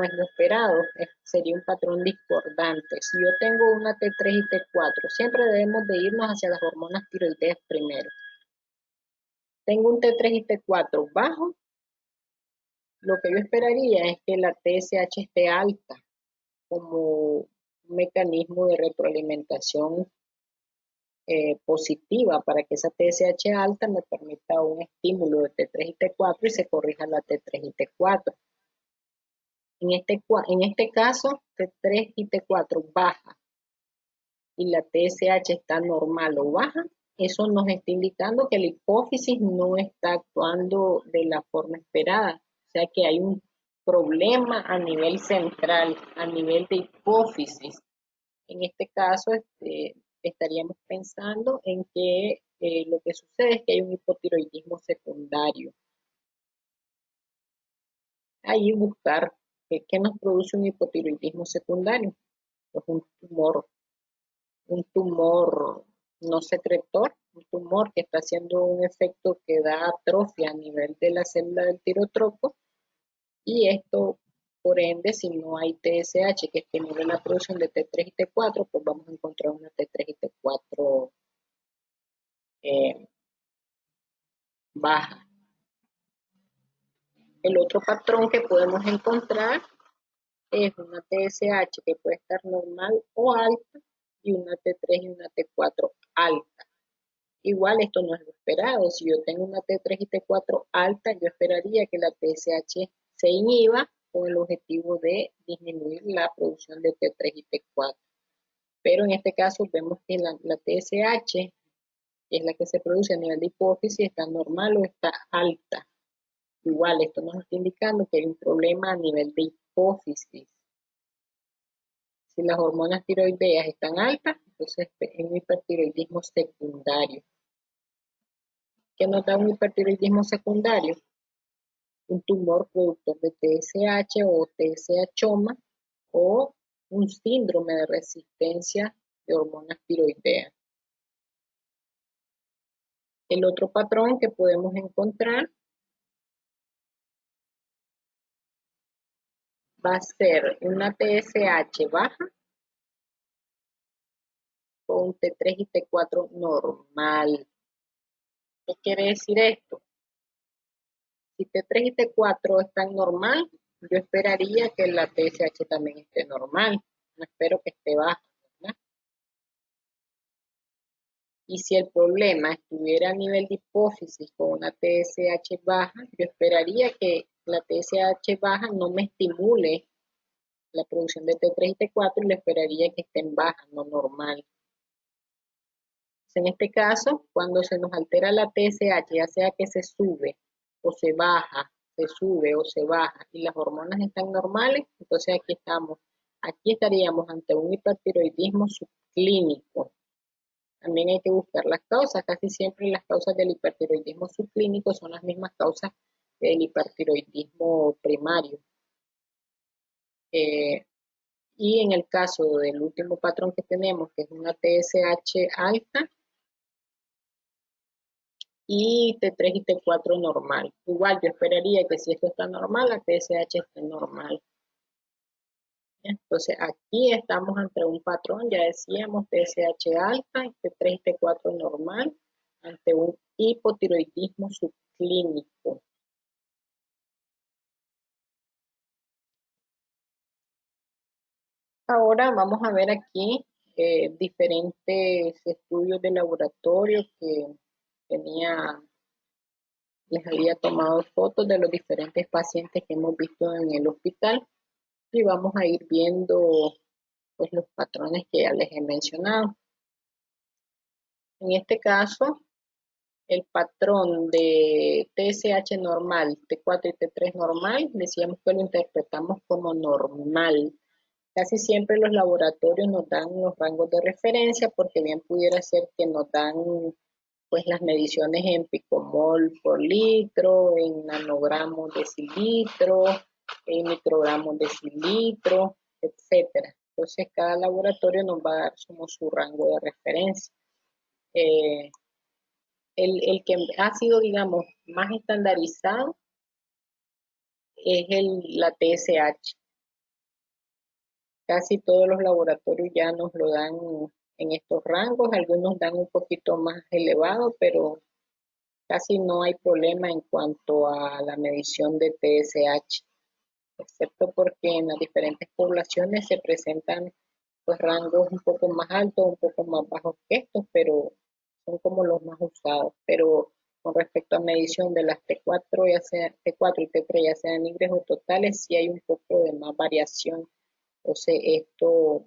es lo esperado, sería un patrón discordante. Si yo tengo una T3 y T4, siempre debemos de irnos hacia las hormonas tiroideas primero. Tengo un T3 y T4 bajo, lo que yo esperaría es que la TSH esté alta como un mecanismo de retroalimentación positiva para que esa TSH alta me permita un estímulo de T3 y T4 y se corrija la T3 y T4. En este caso, T3 y T4 baja y la TSH está normal o baja, eso nos está indicando que la hipófisis no está actuando de la forma esperada. O sea que hay un problema a nivel central, a nivel de hipófisis. En este caso, estaríamos pensando en que lo que sucede es que hay un hipotiroidismo secundario. Ahí buscar qué nos produce un hipotiroidismo secundario. Pues un tumor no secretor, un tumor que está haciendo un efecto que da atrofia a nivel de la célula del tirotropo, y esto, por ende, si no hay TSH que estimule la producción de T3 y T4, pues vamos a encontrar una T3 y T4 baja. El otro patrón que podemos encontrar es una TSH que puede estar normal o alta y una T3 y una T4 alta. Igual esto no es lo esperado. Si yo tengo una T3 y T4 alta, yo esperaría que la TSH se inhiba con el objetivo de disminuir la producción de T3 y T4. Pero en este caso vemos que la TSH, que es la que se produce a nivel de hipófisis, está normal o está alta. Igual esto nos está indicando que hay un problema a nivel de hipófisis. Si las hormonas tiroideas están altas, entonces es un hipertiroidismo secundario. ¿Qué nos da un hipertiroidismo secundario? Un tumor productor de TSH o TSH-HOMA o un síndrome de resistencia de hormonas tiroideas. El otro patrón que podemos encontrar va a ser una TSH baja con un T3 y T4 normal. ¿Qué quiere decir esto? Si T3 y T4 están normal, yo esperaría que la TSH también esté normal. No espero que esté baja, ¿verdad? Y si el problema estuviera a nivel de hipófisis con una TSH baja, yo esperaría que la TSH baja no me estimule la producción de T3 y T4 y le esperaría que estén bajas, no normal. En este caso, cuando se nos altera la TSH, ya sea que se sube o se baja, se sube o se baja y las hormonas están normales, entonces aquí estaríamos ante un hipertiroidismo subclínico. También hay que buscar las causas, casi siempre las causas del hipertiroidismo subclínico son las mismas causas del hipertiroidismo primario. Y en el caso del último patrón que tenemos, que es una TSH alta, y T3 y T4 normal. Igual yo esperaría que si esto está normal, la TSH esté normal. Entonces aquí estamos ante un patrón, ya decíamos TSH alta, T3 y T4 normal, ante un hipotiroidismo subclínico. Ahora vamos a ver aquí diferentes estudios de laboratorio que les había tomado fotos de los diferentes pacientes que hemos visto en el hospital y vamos a ir viendo pues los patrones que ya les he mencionado. En este caso, el patrón de TSH normal, T4 y T3 normal, decíamos que lo interpretamos como normal. Casi siempre los laboratorios nos dan los rangos de referencia porque bien pudiera ser que nos dan pues las mediciones en picomol por litro, en nanogramos decilitro, en microgramos decilitro, etcétera. Entonces cada laboratorio nos va a dar como su rango de referencia. Eh, el que ha sido, digamos, más estandarizado es la TSH. Casi todos los laboratorios ya nos lo dan en estos rangos, algunos dan un poquito más elevado, pero casi no hay problema en cuanto a la medición de TSH, excepto porque en las diferentes poblaciones se presentan pues rangos un poco más altos, un poco más bajos que estos, pero son como los más usados. Pero con respecto a medición de las T4, ya sea T4 y T3, ya sean libres o totales, sí hay un poco de más variación. Entonces esto,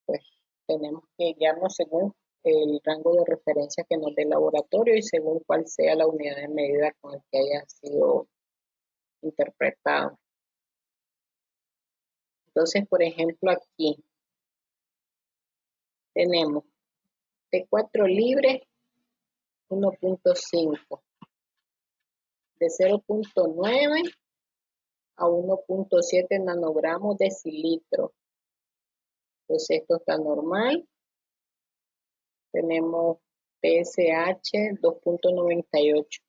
pues tenemos que guiarnos según el rango de referencia que nos dé el laboratorio y según cuál sea la unidad de medida con el que haya sido interpretado. Entonces, por ejemplo, aquí tenemos T4 libre 1.5, de 0.9 a 1.7 nanogramos de cilitro. Entonces esto está normal. Tenemos TSH 2.98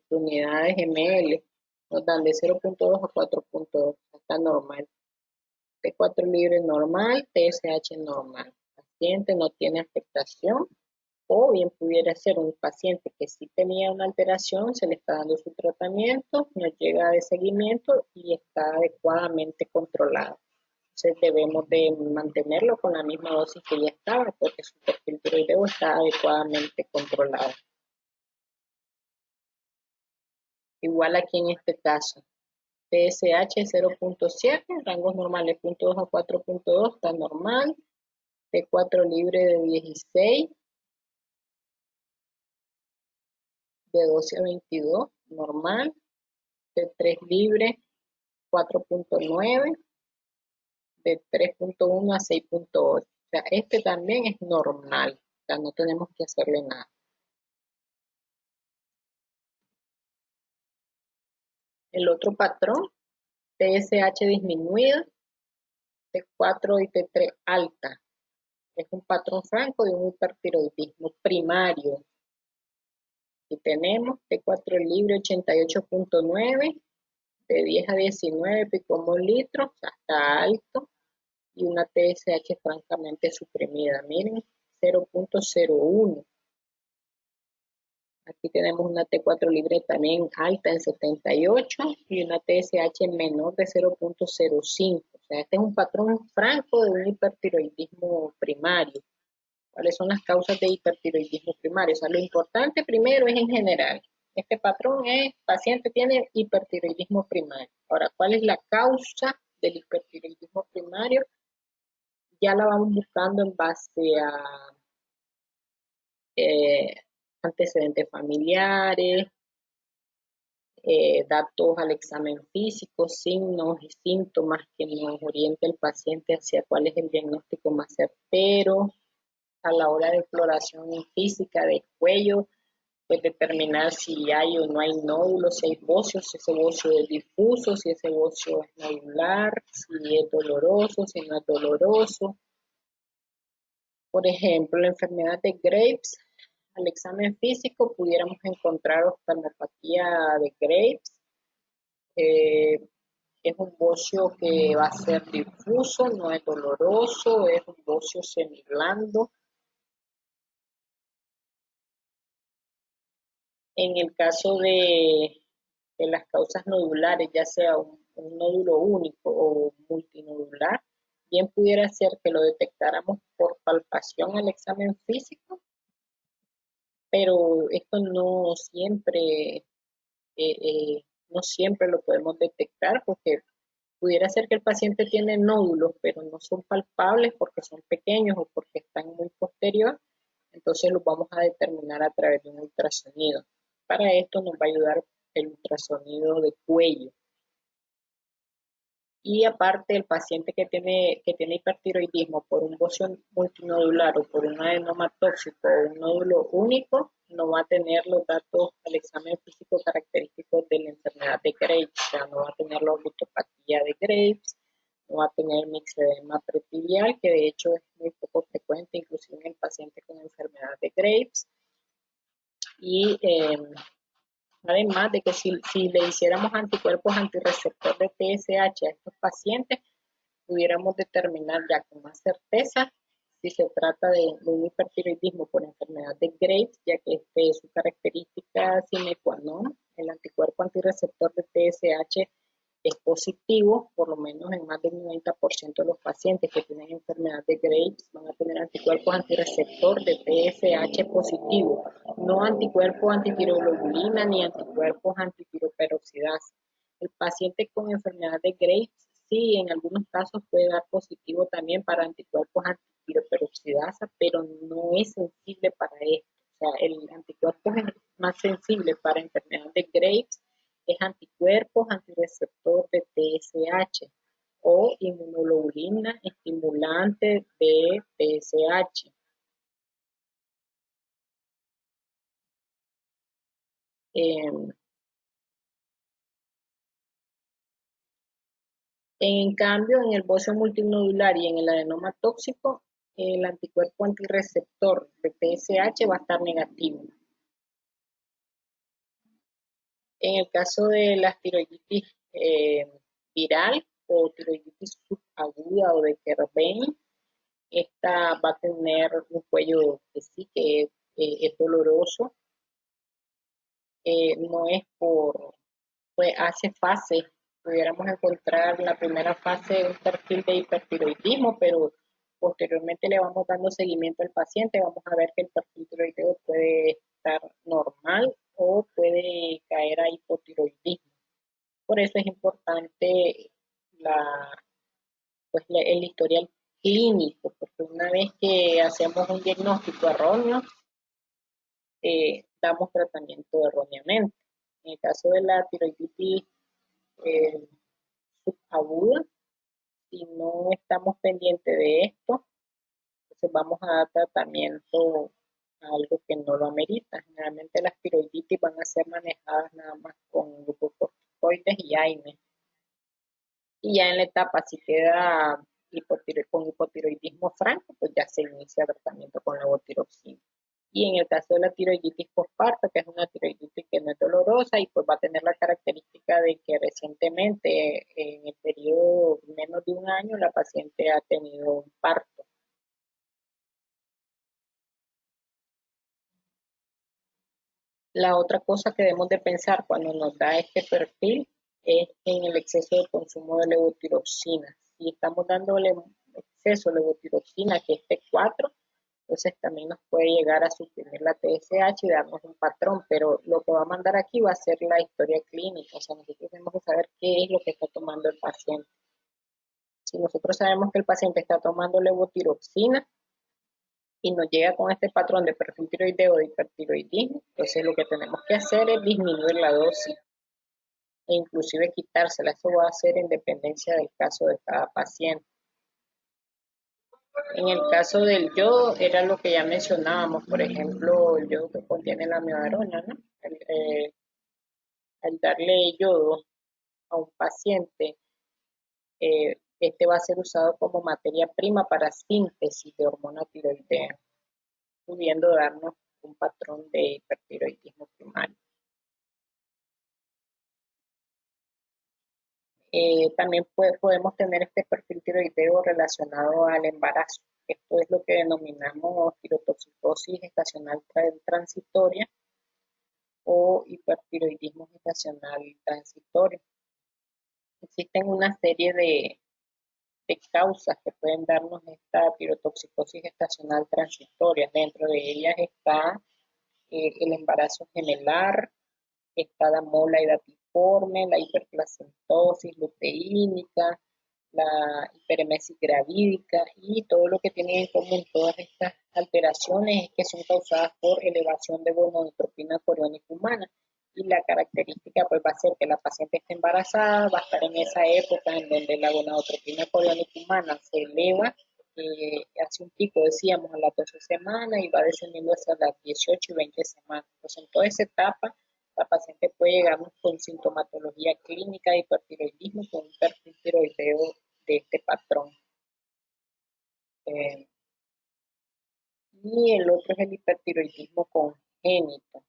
unidades ml. Nos dan de 0.2 a 4.2. Está normal. T4 libre normal, TSH normal. El paciente no tiene afectación. O bien pudiera ser un paciente que sí tenía una alteración, se le está dando su tratamiento, nos llega de seguimiento y está adecuadamente controlado. Entonces debemos de mantenerlo con la misma dosis que ya estaba, porque su perfil tiroideo está adecuadamente controlado. Igual aquí en este caso, TSH 0.7, rangos normales 0.2 a 4.2, está normal. T4 libre de 16, de 12 a 22, normal. T3 libre 4.9, de 3.1 a 6.8. O sea, este también es normal. O sea, no tenemos que hacerle nada. El otro patrón, TSH disminuida, T4 y T3 alta. Es un patrón franco de un hipertiroidismo primario. Y tenemos T4 libre 88.9, de 10 a 19 picomol litros, o sea, está alto. Y una TSH francamente suprimida. Miren, 0.01. Aquí tenemos una T4 libre también alta en 78 y una TSH menor de 0.05. O sea, este es un patrón franco de un hipertiroidismo primario. ¿Cuáles son las causas de hipertiroidismo primario? O sea, lo importante primero es en general. Este patrón es, paciente tiene hipertiroidismo primario. Ahora, ¿cuál es la causa del hipertiroidismo primario? Ya la vamos buscando en base a eh, antecedentes familiares, datos al examen físico, signos y síntomas que nos oriente el paciente hacia cuál es el diagnóstico más certero. A la hora de exploración física del cuello, pues determinar si hay o no hay nódulos, si hay bocio, si ese bocio es difuso, si ese bocio es nodular, si es doloroso, si no es doloroso. Por ejemplo, la enfermedad de Graves, al examen físico pudiéramos encontrar oftalmopatía de Graves. Es un bocio que va a ser difuso, no es doloroso, es un bocio semiblando. En el caso de las causas nodulares, ya sea un nódulo único o multinodular, bien pudiera ser que lo detectáramos por palpación al examen físico, pero esto no siempre lo podemos detectar porque pudiera ser que el paciente tiene nódulos, pero no son palpables porque son pequeños o porque están muy posterior, entonces los vamos a determinar a través de un ultrasonido. Para esto nos va a ayudar el ultrasonido de cuello. Y aparte, el paciente que tiene hipertiroidismo por un bocio multinodular o por un adenoma tóxico o un nódulo único, no va a tener los datos al examen físico característicos de la enfermedad de Graves. O sea, no va a tener la orbitopatía de Graves, no va a tener mixedema pretibial, que de hecho es muy poco frecuente, inclusive en el paciente con enfermedad de Graves. Y Además de que si le hiciéramos anticuerpos antirreceptor de TSH a estos pacientes, pudiéramos determinar ya con más certeza si se trata de un hipertiroidismo por enfermedad de Graves, ya que este es su característica sine qua non. El anticuerpo antirreceptor de TSH es positivo, por lo menos en más del 90% de los pacientes que tienen enfermedad de Graves van a tener anticuerpos antirreceptor de TSH positivo, no anticuerpos antitiroglobulina ni anticuerpos antitiroperoxidasa. El paciente con enfermedad de Graves sí, en algunos casos puede dar positivo también para anticuerpos antitiroperoxidasa, pero no es sensible para esto. O sea, el anticuerpo es más sensible para enfermedad de Graves es anticuerpos antirreceptor de TSH o inmunoglobulina estimulante de TSH. En cambio, en el bocio multinodular y en el adenoma tóxico, el anticuerpo antirreceptor de TSH va a estar negativo. En el caso de la tiroiditis viral o tiroiditis subaguda o de Kerbein, esta va a tener un cuello que sí que es doloroso, no es pues hace fases, pudiéramos encontrar en la primera fase un perfil de hipertiroidismo, pero posteriormente le vamos dando seguimiento al paciente, vamos a ver que el perfil tiroideo puede estar normal o puede caer a hipotiroidismo. Por eso es importante la, el historial clínico, porque una vez que hacemos un diagnóstico erróneo, damos tratamiento erróneamente. En el caso de la tiroiditis eh, subaguda, si no estamos pendientes de esto, entonces vamos a dar tratamiento a algo que no lo amerita. Generalmente las tiroiditis van a ser manejadas nada más con glucocorticoides y AINE. Y ya en la etapa, si queda con hipotiroidismo franco, pues ya se inicia tratamiento con levotiroxina. Y en el caso de la tiroiditis postparto, que es una tiroiditis que no es dolorosa y pues va a tener la característica de que recientemente, en el periodo menos de un año, la paciente ha tenido un parto. La otra cosa que debemos de pensar cuando nos da este perfil es en el exceso de consumo de levotiroxina. Si estamos dándole exceso de levotiroxina, que es T4, entonces también nos puede llegar a suprimir la TSH y darnos un patrón, pero lo que va a mandar aquí va a ser la historia clínica, o sea, nosotros tenemos que saber qué es lo que está tomando el paciente. Si nosotros sabemos que el paciente está tomando levotiroxina y nos llega con este patrón de perfil tiroideo de hipertiroidismo, entonces lo que tenemos que hacer es disminuir la dosis e inclusive quitársela. Eso va a ser en dependencia del caso de cada paciente. En el caso del yodo, era lo que ya mencionábamos, por ejemplo, el yodo que contiene la miodarona, ¿no? Al darle yodo a un paciente, este va a ser usado como materia prima para síntesis de hormona tiroidea, pudiendo darnos un patrón de hipertiroidismo primario. También podemos tener este perfil tiroideo relacionado al embarazo. Esto es lo que denominamos tirotoxicosis gestacional transitoria o hipertiroidismo gestacional transitorio. Existen una serie de causas que pueden darnos esta tirotoxicosis gestacional transitoria. Dentro de ellas está el embarazo gemelar, está la mola edatiforme, la hiperplacentosis luteínica, la hiperemesis gravídica y todo lo que tienen en común todas estas alteraciones es que son causadas por elevación de gonadotropina coriónica humana. Y la característica pues va a ser que la paciente esté embarazada, va a estar en esa época en donde la gonadotropina coriónica humana se eleva, hace un pico, decíamos, a las 12 semanas y va descendiendo hacia las 18 y 20 semanas. Entonces, en toda esa etapa, la paciente puede llegar con sintomatología clínica de hipertiroidismo con un perfil tiroideo de este patrón. Eh, y el otro es el hipertiroidismo congénito.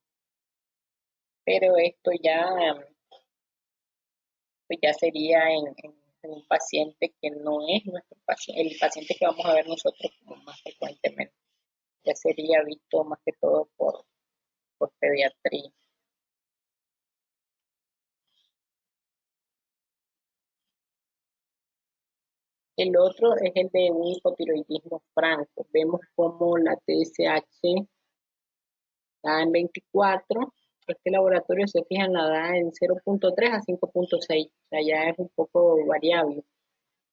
pero esto ya, pues ya sería en un paciente que no es nuestro paciente, el paciente que vamos a ver nosotros como más frecuentemente. Ya sería visto más que todo por pediatría. El otro es el de un hipotiroidismo franco. Vemos como la TSH da en 24. Este laboratorio se fija en la da en 0.3 a 5.6. O sea, ya es un poco variable,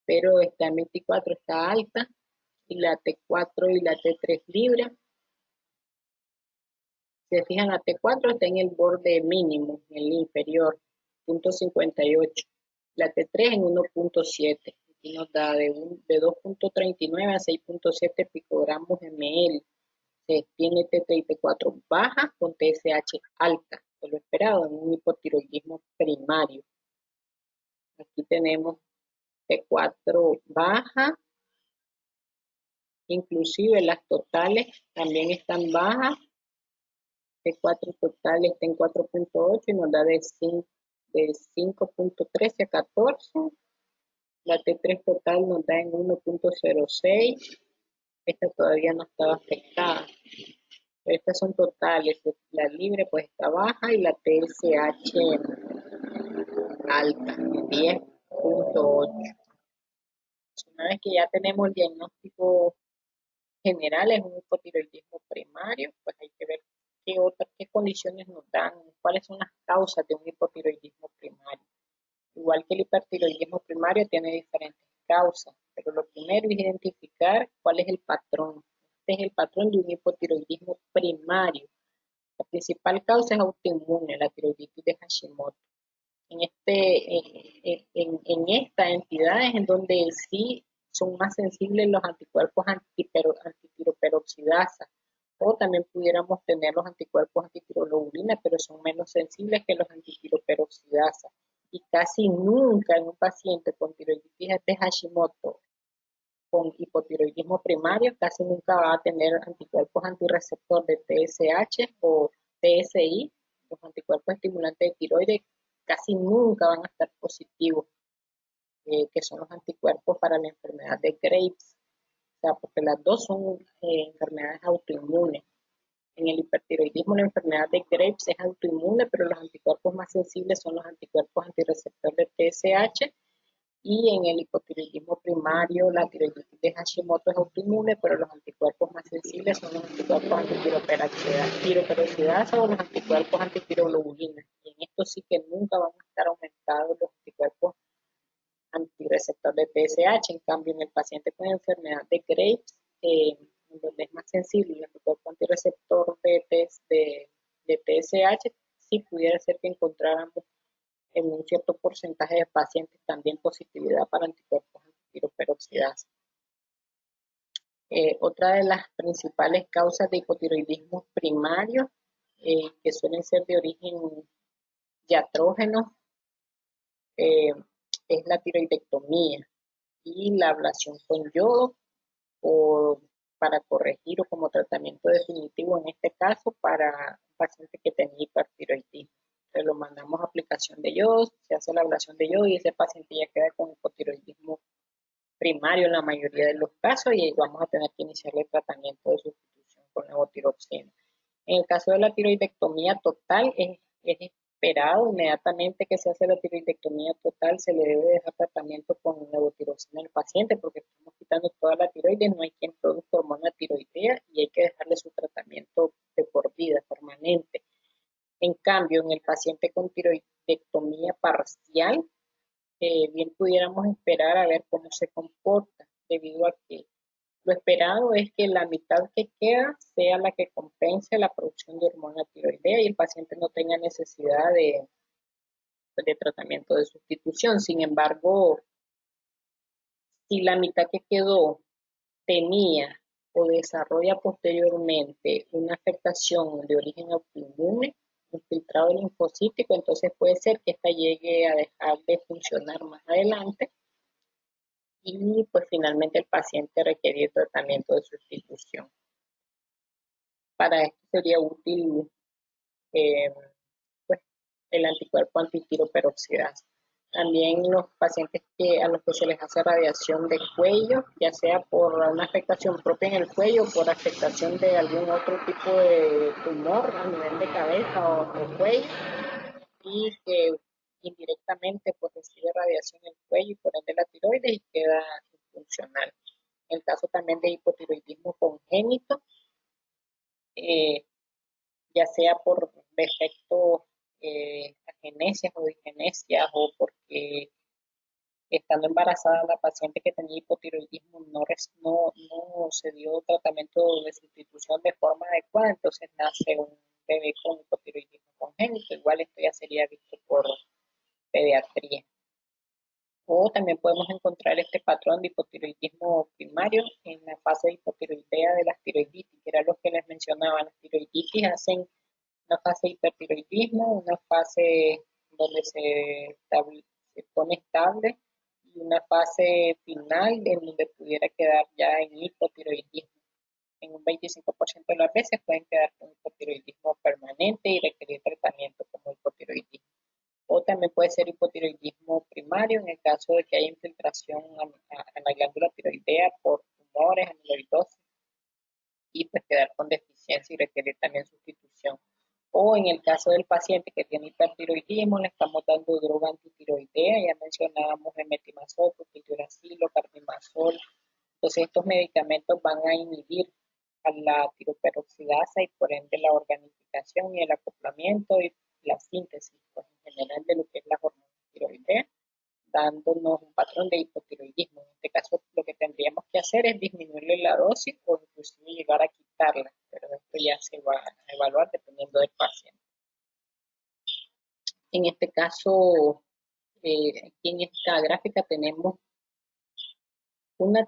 pero está en 24, está alta, y la T4 y la T3 libre. Se fijan, la T4 está en el borde mínimo, en el inferior, 0.58. La T3 en 1.7. Aquí nos da de 2.39 a 6.7 picogramos ml. Tiene T3 y T4 baja con TSH alta, de lo esperado en un hipotiroidismo primario. Aquí tenemos T4 baja, inclusive las totales también están bajas. T4 total está en 4.8 y nos da de 5.13 a 14. La T3 total nos da en 1.06. Esta todavía no estaba afectada. Estas son totales. La libre pues está baja y la TSH alta, 10.8. Una vez que ya tenemos el diagnóstico general, es un hipotiroidismo primario, pues hay que ver qué condiciones nos dan, cuáles son las causas de un hipotiroidismo primario. Igual que el hipertiroidismo primario tiene diferentes causas, pero lo primero es identificar cuál es el patrón. Este es el patrón de un hipotiroidismo primario. La principal causa es autoinmune, la tiroiditis de Hashimoto. En esta entidad es en donde sí son más sensibles los anticuerpos antitiroperoxidasa, o también pudiéramos tener los anticuerpos antitiroglobulina, pero son menos sensibles que los antitiroperoxidasa. Y casi nunca en un paciente con tiroiditis de Hashimoto con hipotiroidismo primario, casi nunca va a tener anticuerpos antirreceptor de TSH o TSI, los anticuerpos estimulantes de tiroides, casi nunca van a estar positivos, que son los anticuerpos para la enfermedad de Graves. O sea, porque las dos son enfermedades autoinmunes. En el hipertiroidismo, la enfermedad de Graves es autoinmune, pero los anticuerpos más sensibles son los anticuerpos antirreceptor de TSH. Y en el hipotiroidismo primario, la tiroiditis de Hashimoto es autoinmune, pero los anticuerpos más sensibles son los anticuerpos antitiroperoxidasa o los anticuerpos antitiroglobulina. Y en esto sí que nunca van a estar aumentados los anticuerpos antirreceptor de TSH. En cambio, en el paciente con enfermedad de Graves, donde es más sensible el anticuerpo antirreceptor de TSH, sí pudiera ser que encontráramos en un cierto porcentaje de pacientes también positividad para anticuerpos antipiroperoxidasa. Otra de las principales causas de hipotiroidismo primario, que suelen ser de origen diatrógeno, eh, es la tiroidectomía y la ablación con yodo o para corregir o como tratamiento definitivo en este caso para un paciente que tenía hipertiroidismo. Entonces lo mandamos a aplicación de yodo, se hace la ablación de yodo y ese paciente ya queda con hipotiroidismo primario en la mayoría de los casos y vamos a tener que iniciar el tratamiento de sustitución con levotiroxina. En el caso de la tiroidectomía total, es esperado inmediatamente que se hace la tiroidectomía total, se le debe dejar tratamiento con levotiroxina al paciente porque estamos quitando toda la tiroides, no hay quien produzca hormona tiroidea y hay que dejarle su tratamiento de por vida, permanente. En cambio, en el paciente con tiroidectomía parcial, bien pudiéramos esperar a ver cómo se comporta, debido a que lo esperado es que la mitad que queda sea la que compense la producción de hormona tiroidea y el paciente no tenga necesidad de tratamiento de sustitución. Sin embargo, si la mitad que quedó tenía o desarrolla posteriormente una afectación de origen autoinmune, infiltrado linfocítico, entonces puede ser que esta llegue a dejar de funcionar más adelante y pues finalmente el paciente requiere tratamiento de sustitución. Para esto sería útil pues el anticuerpo antitiroperoxidasa. También los pacientes a los que se les hace radiación de cuello, ya sea por una afectación propia en el cuello o por afectación de algún otro tipo de tumor a nivel de cabeza o cuello, y que indirectamente pues recibe radiación en el cuello y por ende la tiroides y queda funcional. En el caso también de hipotiroidismo congénito, eh, ya sea por defectos, agenesias o disgenesias, o porque estando embarazada la paciente que tenía hipotiroidismo no se dio tratamiento de sustitución de forma adecuada, entonces nace un bebé con hipotiroidismo congénito. Igual esto ya sería visto por pediatría. O también podemos encontrar este patrón de hipotiroidismo primario en la fase hipotiroidea de las tiroiditis, que era lo que les mencionaba. Las tiroiditis hacen una fase de hipertiroidismo, una fase donde se pone estable, y una fase final en donde pudiera quedar ya en hipotiroidismo. En un 25% de las veces pueden quedar con hipotiroidismo permanente y requerir tratamiento como hipotiroidismo. O también puede ser hipotiroidismo primario en el caso de que haya infiltración a la glándula tiroidea por tumores, amiloidosis, y pues quedar con deficiencia y requerir también sustitución. O en el caso del paciente que tiene hipertiroidismo, le estamos dando droga antitiroidea, ya mencionábamos el metimazol, protiluracilo, carbimazol. Entonces estos medicamentos van a inhibir a la tiroperoxidasa y por ende la organificación y el acoplamiento y la síntesis, pues, en general, de lo que es la hormona tiroidea, dándonos un patrón de hipotiroidismo. En este caso, lo que tendríamos que hacer es disminuirle la dosis o inclusive llegar a quitarla, pero esto ya se va a evaluar dependiendo del paciente. En este caso, aquí en esta gráfica tenemos una,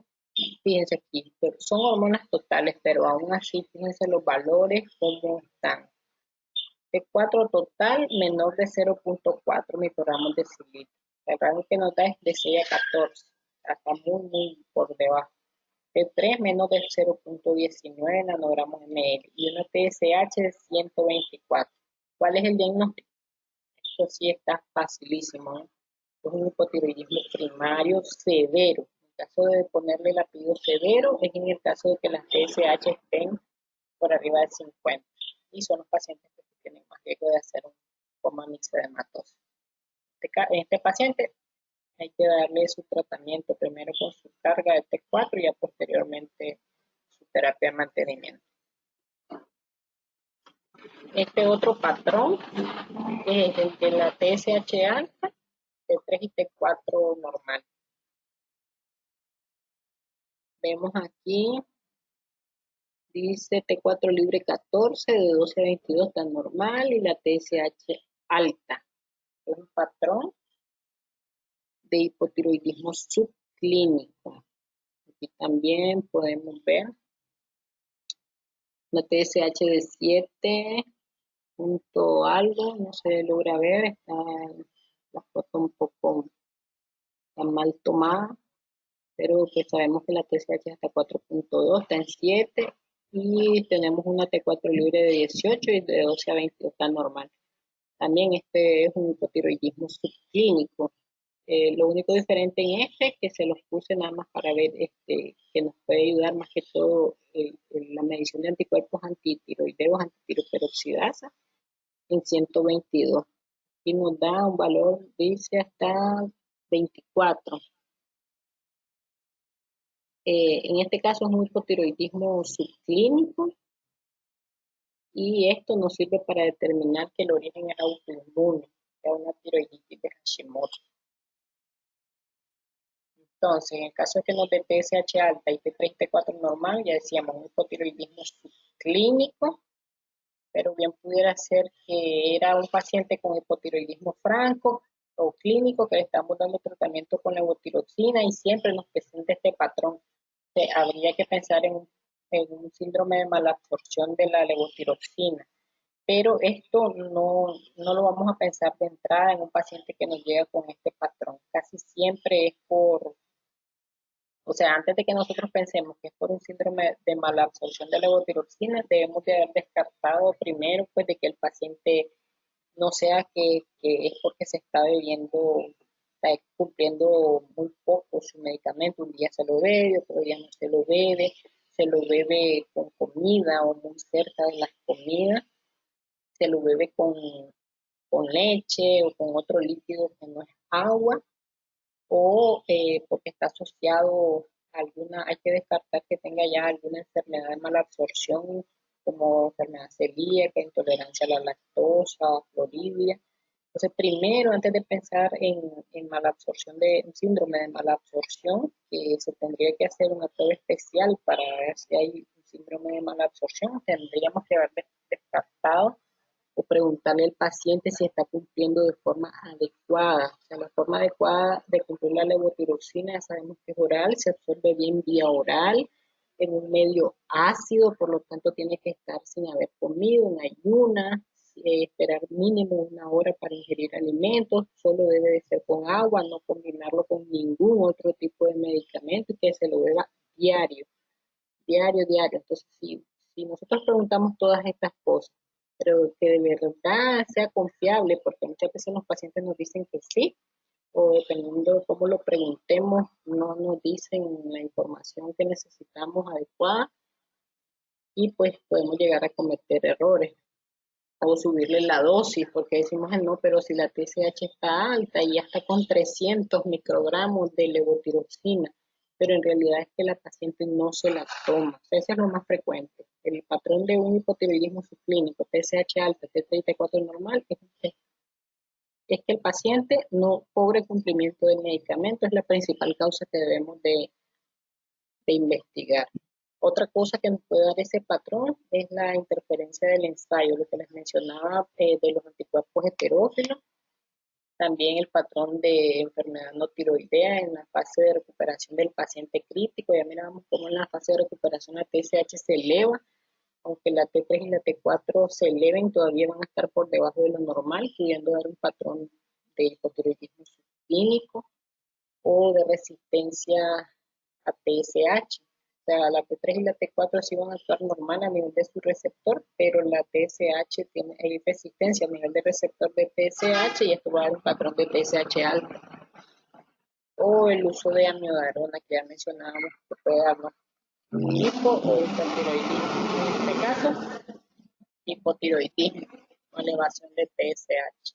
fíjense aquí, son hormonas totales, pero aún así, fíjense los valores cómo están. T4 total menor de 0.4 microgramos de decilitro. El rango que nos da es de 6 a 14, hasta muy por debajo. T3 menos de 0.19 nanogramos ml y una TSH de 124. ¿Cuál es el diagnóstico? Esto sí está facilísimo, ¿eh? Es un hipotiroidismo primario severo. En el caso de ponerle el apellido severo, es en el caso de que las TSH estén por arriba de 50. Y son los pacientes que tienen más riesgo de hacer un coma mixedematoso. En este paciente hay que darle su tratamiento primero con su carga de T4 y ya posteriormente su terapia de mantenimiento. Este otro patrón es el de la TSH alta, T3 y T4 normal. Vemos aquí, dice T4 libre 14, de 12 a 22 está normal, y la TSH alta. Es un patrón de hipotiroidismo subclínico. Aquí también podemos ver la TSH de 7 punto algo, no se logra ver, está la foto un poco mal tomada, pero pues sabemos que la TSH está 4.2, está en 7, y tenemos una T4 libre de 18 y de 12 a 22 está normal. También este es un hipotiroidismo subclínico. Lo único diferente en este es que se los puse nada más para ver que nos puede ayudar más que todo la medición de anticuerpos antitiroideos, antitiroperoxidasa, en 122. Y nos da un valor, dice, hasta 24. En este caso es un hipotiroidismo subclínico, y esto nos sirve para determinar que el origen es autoinmune, es una tiroiditis de Hashimoto. Entonces, en el caso de que nos dé TSH alta y T3 y T4 normal, ya decíamos un hipotiroidismo subclínico, pero bien pudiera ser que era un paciente con hipotiroidismo franco o clínico que le estamos dando tratamiento con levotiroxina y siempre nos presenta este patrón. Habría que pensar en un síndrome de malabsorción de la levotiroxina, pero esto no lo vamos a pensar de entrada en un paciente que nos llega con este patrón. Casi siempre es o sea, antes de que nosotros pensemos que es por un síndrome de malabsorción de levotiroxina, debemos de haber descartado primero pues de que el paciente no sea que es porque se está bebiendo, está cumpliendo muy poco su medicamento, un día se lo bebe, otro día no se lo bebe con comida o muy cerca de las comidas, se lo bebe con leche o con otro líquido que no es agua, o porque está asociado a alguna, hay que descartar que tenga ya alguna enfermedad de mala absorción, como enfermedad celíaca, intolerancia a la lactosa, cloridia. Entonces, primero, antes de pensar en mala absorción de un síndrome de mala absorción, que se tendría que hacer una prueba especial para ver si hay un síndrome de mala absorción, tendríamos que haber descartado o preguntarle al paciente si está cumpliendo de forma adecuada. O sea, la forma adecuada de cumplir la levotiroxina ya sabemos que es oral, se absorbe bien vía oral, en un medio ácido, por lo tanto tiene que estar sin haber comido, en ayuna, esperar mínimo una hora para ingerir alimentos, solo debe de ser con agua, no combinarlo con ningún otro tipo de medicamento y que se lo beba diario, diario, diario. Entonces, si nosotros preguntamos todas estas cosas, pero que de verdad sea confiable, porque muchas veces los pacientes nos dicen que sí, o dependiendo de cómo lo preguntemos, no nos dicen la información que necesitamos adecuada y pues podemos llegar a cometer errores o subirle la dosis, porque decimos, no, pero si la TSH está alta y ya está con 300 microgramos de levotiroxina, pero en realidad es que la paciente no se la toma. O sea, eso es lo más frecuente. El patrón de un hipotiroidismo subclínico, TSH alta, T34 normal, es que el paciente no cobre cumplimiento del medicamento, es la principal causa que debemos de investigar. Otra cosa que nos puede dar ese patrón es la interferencia del ensayo, lo que les mencionaba de los anticuerpos heterófilos, también el patrón de enfermedad no tiroidea en la fase de recuperación del paciente crítico. Ya miramos cómo en la fase de recuperación la TSH se eleva, aunque la T3 y la T4 se eleven, todavía van a estar por debajo de lo normal, pudiendo dar un patrón de hipotiroidismo subclínico o de resistencia a TSH. O sea, la T3 y la T4 sí van a actuar normal a nivel de su receptor, pero la TSH tiene resistencia a nivel de receptor de TSH y esto va a dar un patrón de TSH alto. O el uso de amiodarona que ya mencionábamos que puede darnos hipo o hipotiroidismo. En este caso, hipotiroidismo o elevación de TSH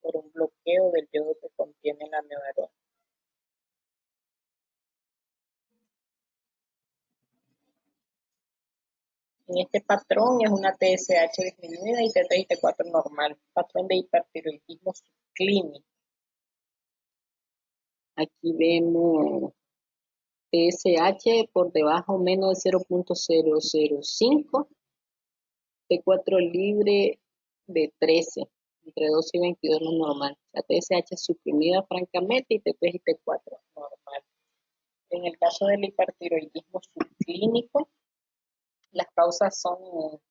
por un bloqueo del yodo que contiene la amiodarona. En este patrón es una TSH disminuida y T3 y T4 normal, patrón de hipertiroidismo subclínico. Aquí vemos TSH por debajo menos de 0.005, T4 libre de 13, entre 12 y 22 lo normal. La TSH suprimida francamente y T3 y T4 normal. En el caso del hipertiroidismo subclínico, las causas son,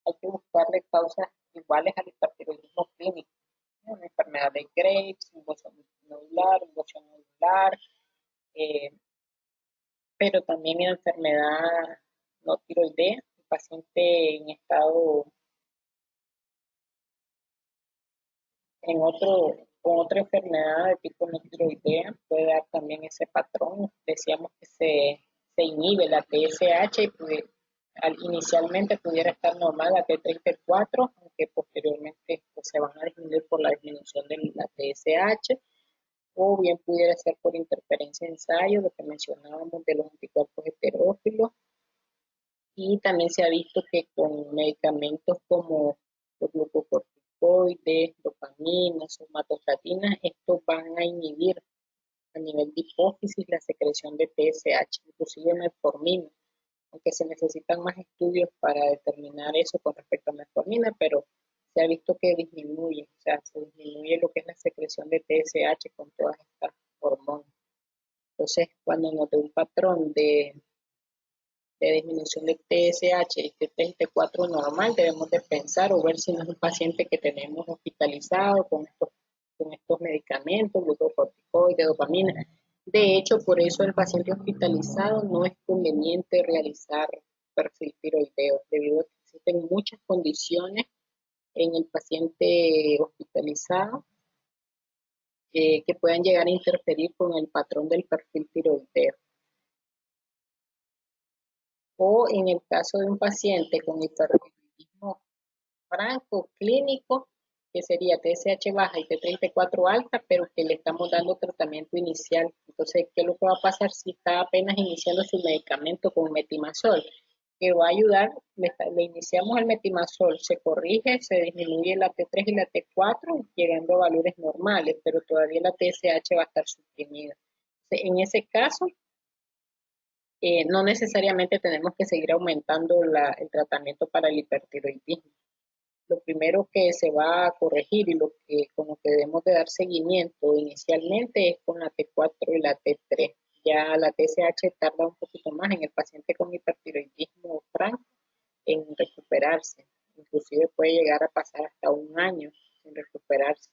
hay que buscarle causas iguales al hipertiroidismo clínico. Una enfermedad de Graves, un bocio nodular, eh, pero también en enfermedad no tiroidea, el paciente en estado, en otro, con otra enfermedad de tipo no tiroidea, puede dar también ese patrón. Decíamos que se inhibe la TSH y inicialmente pudiera estar normal la T3 y T4, aunque posteriormente pues, se van a disminuir por la disminución de la TSH, o bien pudiera ser por interferencia de ensayo, lo que mencionábamos de los anticuerpos heterófilos, y también se ha visto que con medicamentos como los glucocorticoides, dopamina, somatostatinas, estos van a inhibir a nivel de hipófisis la secreción de TSH, inclusive metformina, aunque se necesitan más estudios para determinar eso con respecto a metformina, pero se ha visto que disminuye, o sea, se disminuye lo que es la secreción de TSH con todas estas hormonas. Entonces, cuando nos dé un patrón de disminución de TSH y T3 y T4 normal, debemos de pensar o ver si no es un paciente que tenemos hospitalizado con estos medicamentos, glucocorticoides, dopamina. De hecho, por eso el paciente hospitalizado no es conveniente realizar perfil tiroideo, debido a que existen muchas condiciones en el paciente hospitalizado que puedan llegar a interferir con el patrón del perfil tiroideo. O en el caso de un paciente con hipertiroidismo franco clínico, que sería TSH baja y T34 alta, pero que le estamos dando tratamiento inicial. Entonces, ¿qué es lo que va a pasar si está apenas iniciando su medicamento con metimazol? Que va a ayudar, le iniciamos el metimazol, se corrige, se disminuye la T3 y la T4, llegando a valores normales, pero todavía la TSH va a estar suprimida. En ese caso, no necesariamente tenemos que seguir aumentando el tratamiento para el hipertiroidismo. Lo primero que se va a corregir y lo que como que debemos de dar seguimiento inicialmente es con la T4 y la T3. Ya la TSH tarda un poquito más en el paciente con hipertiroidismo franco en recuperarse. Inclusive puede llegar a pasar hasta un año sin recuperarse.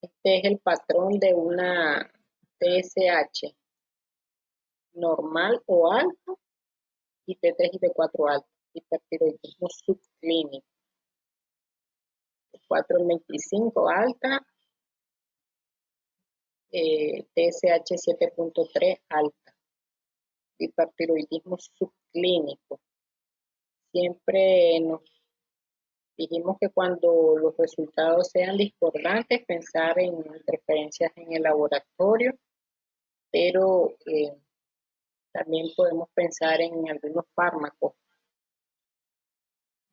Este es el patrón de una TSH normal o alta y T3 y T4 alta, hipertiroidismo subclínico. T4 en 25 alta, TSH 7.3 alta, hipertiroidismo subclínico. Siempre nos dijimos que cuando los resultados sean discordantes, pensar en interferencias en el laboratorio, pero también podemos pensar en algunos fármacos,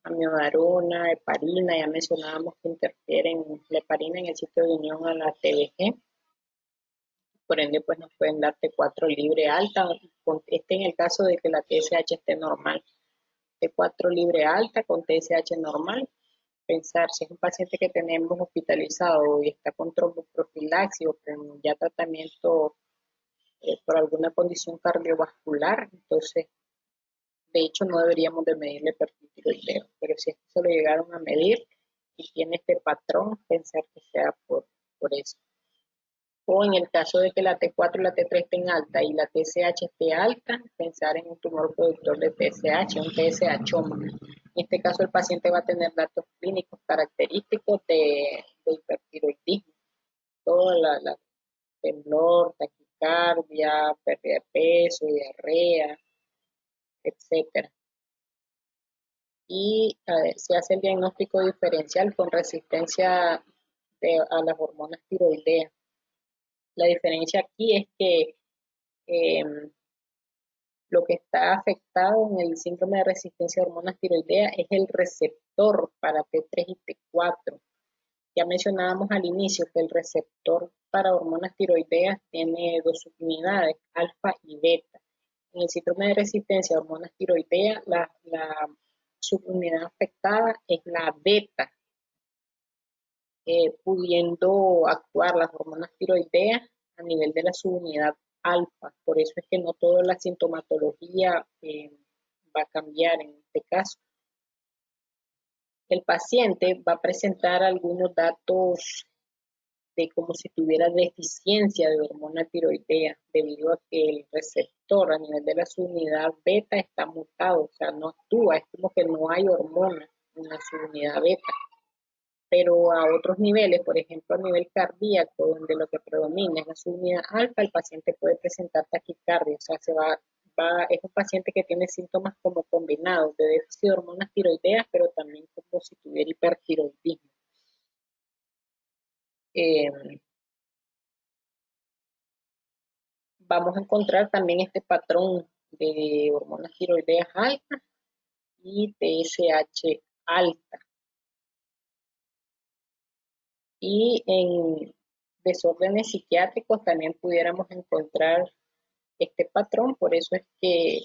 amiodarona, heparina, ya mencionábamos que interfieren la heparina en el sitio de unión a la TBG, por ende pues nos pueden dar T4 libre alta, en el caso de que la TSH esté normal, T4 libre alta con TSH normal. Pensar si es un paciente que tenemos hospitalizado y está con tromboprofilaxis o con ya tratamiento por alguna condición cardiovascular, entonces de hecho no deberíamos de medirle perfil tiroideo, pero si es que se lo llegaron a medir y tiene este patrón, pensar que sea por eso. O en el caso de que la T4 y la T3 estén alta y la TSH esté alta, pensar en un tumor productor de TSH, un TSHoma. En este caso el paciente va a tener datos clínicos característicos de hipertiroidismo, toda la temblor, taquicardia, pérdida de peso, diarrea, etcétera. Y se hace el diagnóstico diferencial con resistencia a las hormonas tiroideas. La diferencia aquí es que eh, lo que está afectado en el síndrome de resistencia a hormonas tiroideas es el receptor para T3 y T4. Ya mencionábamos al inicio que el receptor para hormonas tiroideas tiene dos subunidades, alfa y beta. En el síndrome de resistencia a hormonas tiroideas, la subunidad afectada es la beta, pudiendo actuar las hormonas tiroideas a nivel de la subunidad alfa. Por eso es que no toda la sintomatología va a cambiar en este caso. El paciente va a presentar algunos datos de como si tuviera deficiencia de hormona tiroidea, debido a que el receptor a nivel de la subunidad beta está mutado, o sea, no actúa, es como que no hay hormona en la subunidad beta. Pero a otros niveles, por ejemplo a nivel cardíaco, donde lo que predomina es la subunidad alfa, el paciente puede presentar taquicardia, o sea, es un paciente que tiene síntomas como combinados de déficit de hormonas tiroideas, pero también como si tuviera hipertiroidismo. Eh, Vamos a encontrar también este patrón de hormonas tiroideas altas y TSH alta. Y en desórdenes psiquiátricos también pudiéramos encontrar este patrón, por eso es que,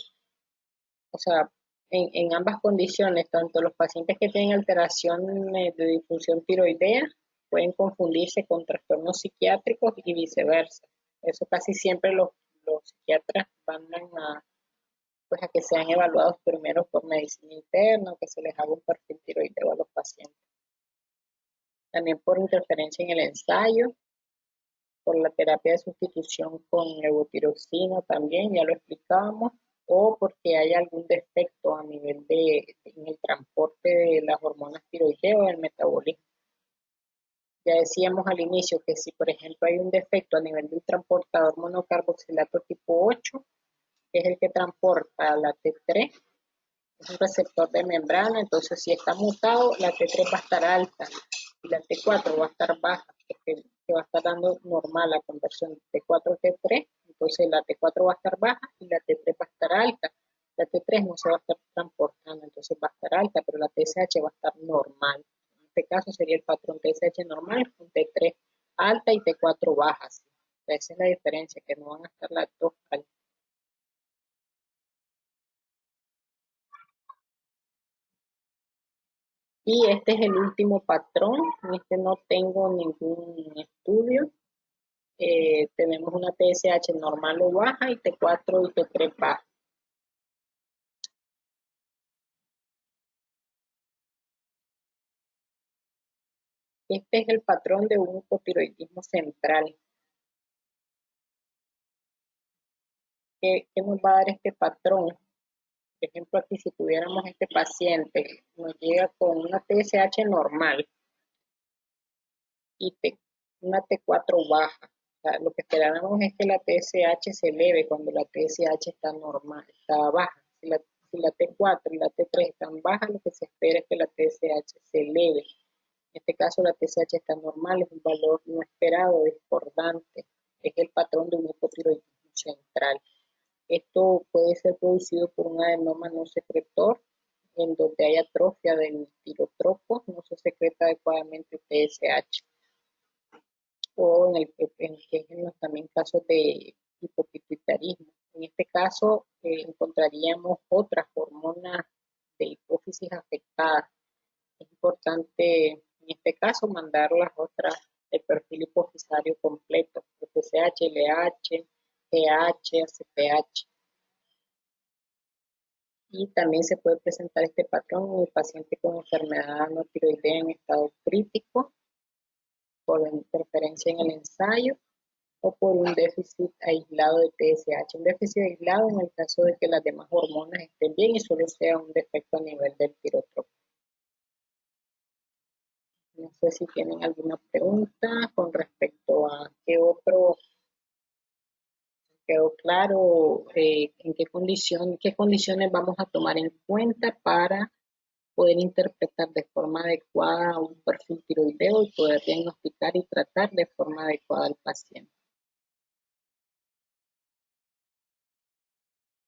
o sea, en ambas condiciones, tanto los pacientes que tienen alteraciones de disfunción tiroidea pueden confundirse con trastornos psiquiátricos y viceversa. Eso casi siempre los psiquiatras van a, pues, a que sean evaluados primero por medicina interna, que se les haga un perfil tiroideo a los pacientes. También por interferencia en el ensayo, por la terapia de sustitución con levotiroxina también, ya lo explicábamos, o porque hay algún defecto a nivel en el transporte de las hormonas tiroideas o el metabolismo. Ya decíamos al inicio que si, por ejemplo, hay un defecto a nivel del transportador monocarboxilato tipo 8, que es el que transporta la T3, es un receptor de membrana, entonces si está mutado, la T3 va a estar alta y la T4 va a estar baja, porque va a estar dando normal la conversión de T4 a T3, entonces la T4 va a estar baja y la T3 va a estar alta. La T3 no se va a estar transportando, entonces va a estar alta, pero la TSH va a estar normal. En este caso sería el patrón TSH normal con T3 alta y T4 baja. ¿Sí? Esa es la diferencia, que no van a estar las dos altas. Y este es el último patrón, en este no tengo ningún estudio. Tenemos una TSH normal o baja y T4 y T3 baja. Este es el patrón de un hipotiroidismo central. ¿Qué nos va a dar este patrón? Por ejemplo, aquí si tuviéramos este paciente, nos llega con una TSH normal y una T4 baja. O sea, lo que esperamos es que la TSH se eleve cuando la TSH está normal, está baja. Si la T4 y la T3 están bajas, lo que se espera es que la TSH se eleve. En este caso la TSH está normal, es un valor no esperado, discordante. Es el patrón de un hipotiroidismo central. Esto puede ser producido por un adenoma no secretor, en donde hay atrofia del tirotropo, no se secreta adecuadamente TSH, o en también casos de hipopituitarismo. En este caso, encontraríamos otras hormonas de hipófisis afectadas. Es importante, en este caso, mandar las otras del perfil hipofisario completo, FSH, LH, TH, ACTH. Y también se puede presentar este patrón en el paciente con enfermedad no tiroidea en estado crítico, por interferencia en el ensayo o por un déficit aislado de TSH. Un déficit aislado en el caso de que las demás hormonas estén bien y solo sea un defecto a nivel del tirotropo. No sé si tienen alguna pregunta con respecto a qué otro quedó claro, en qué condiciones vamos a tomar en cuenta para poder interpretar de forma adecuada un perfil tiroideo y poder diagnosticar y tratar de forma adecuada al paciente.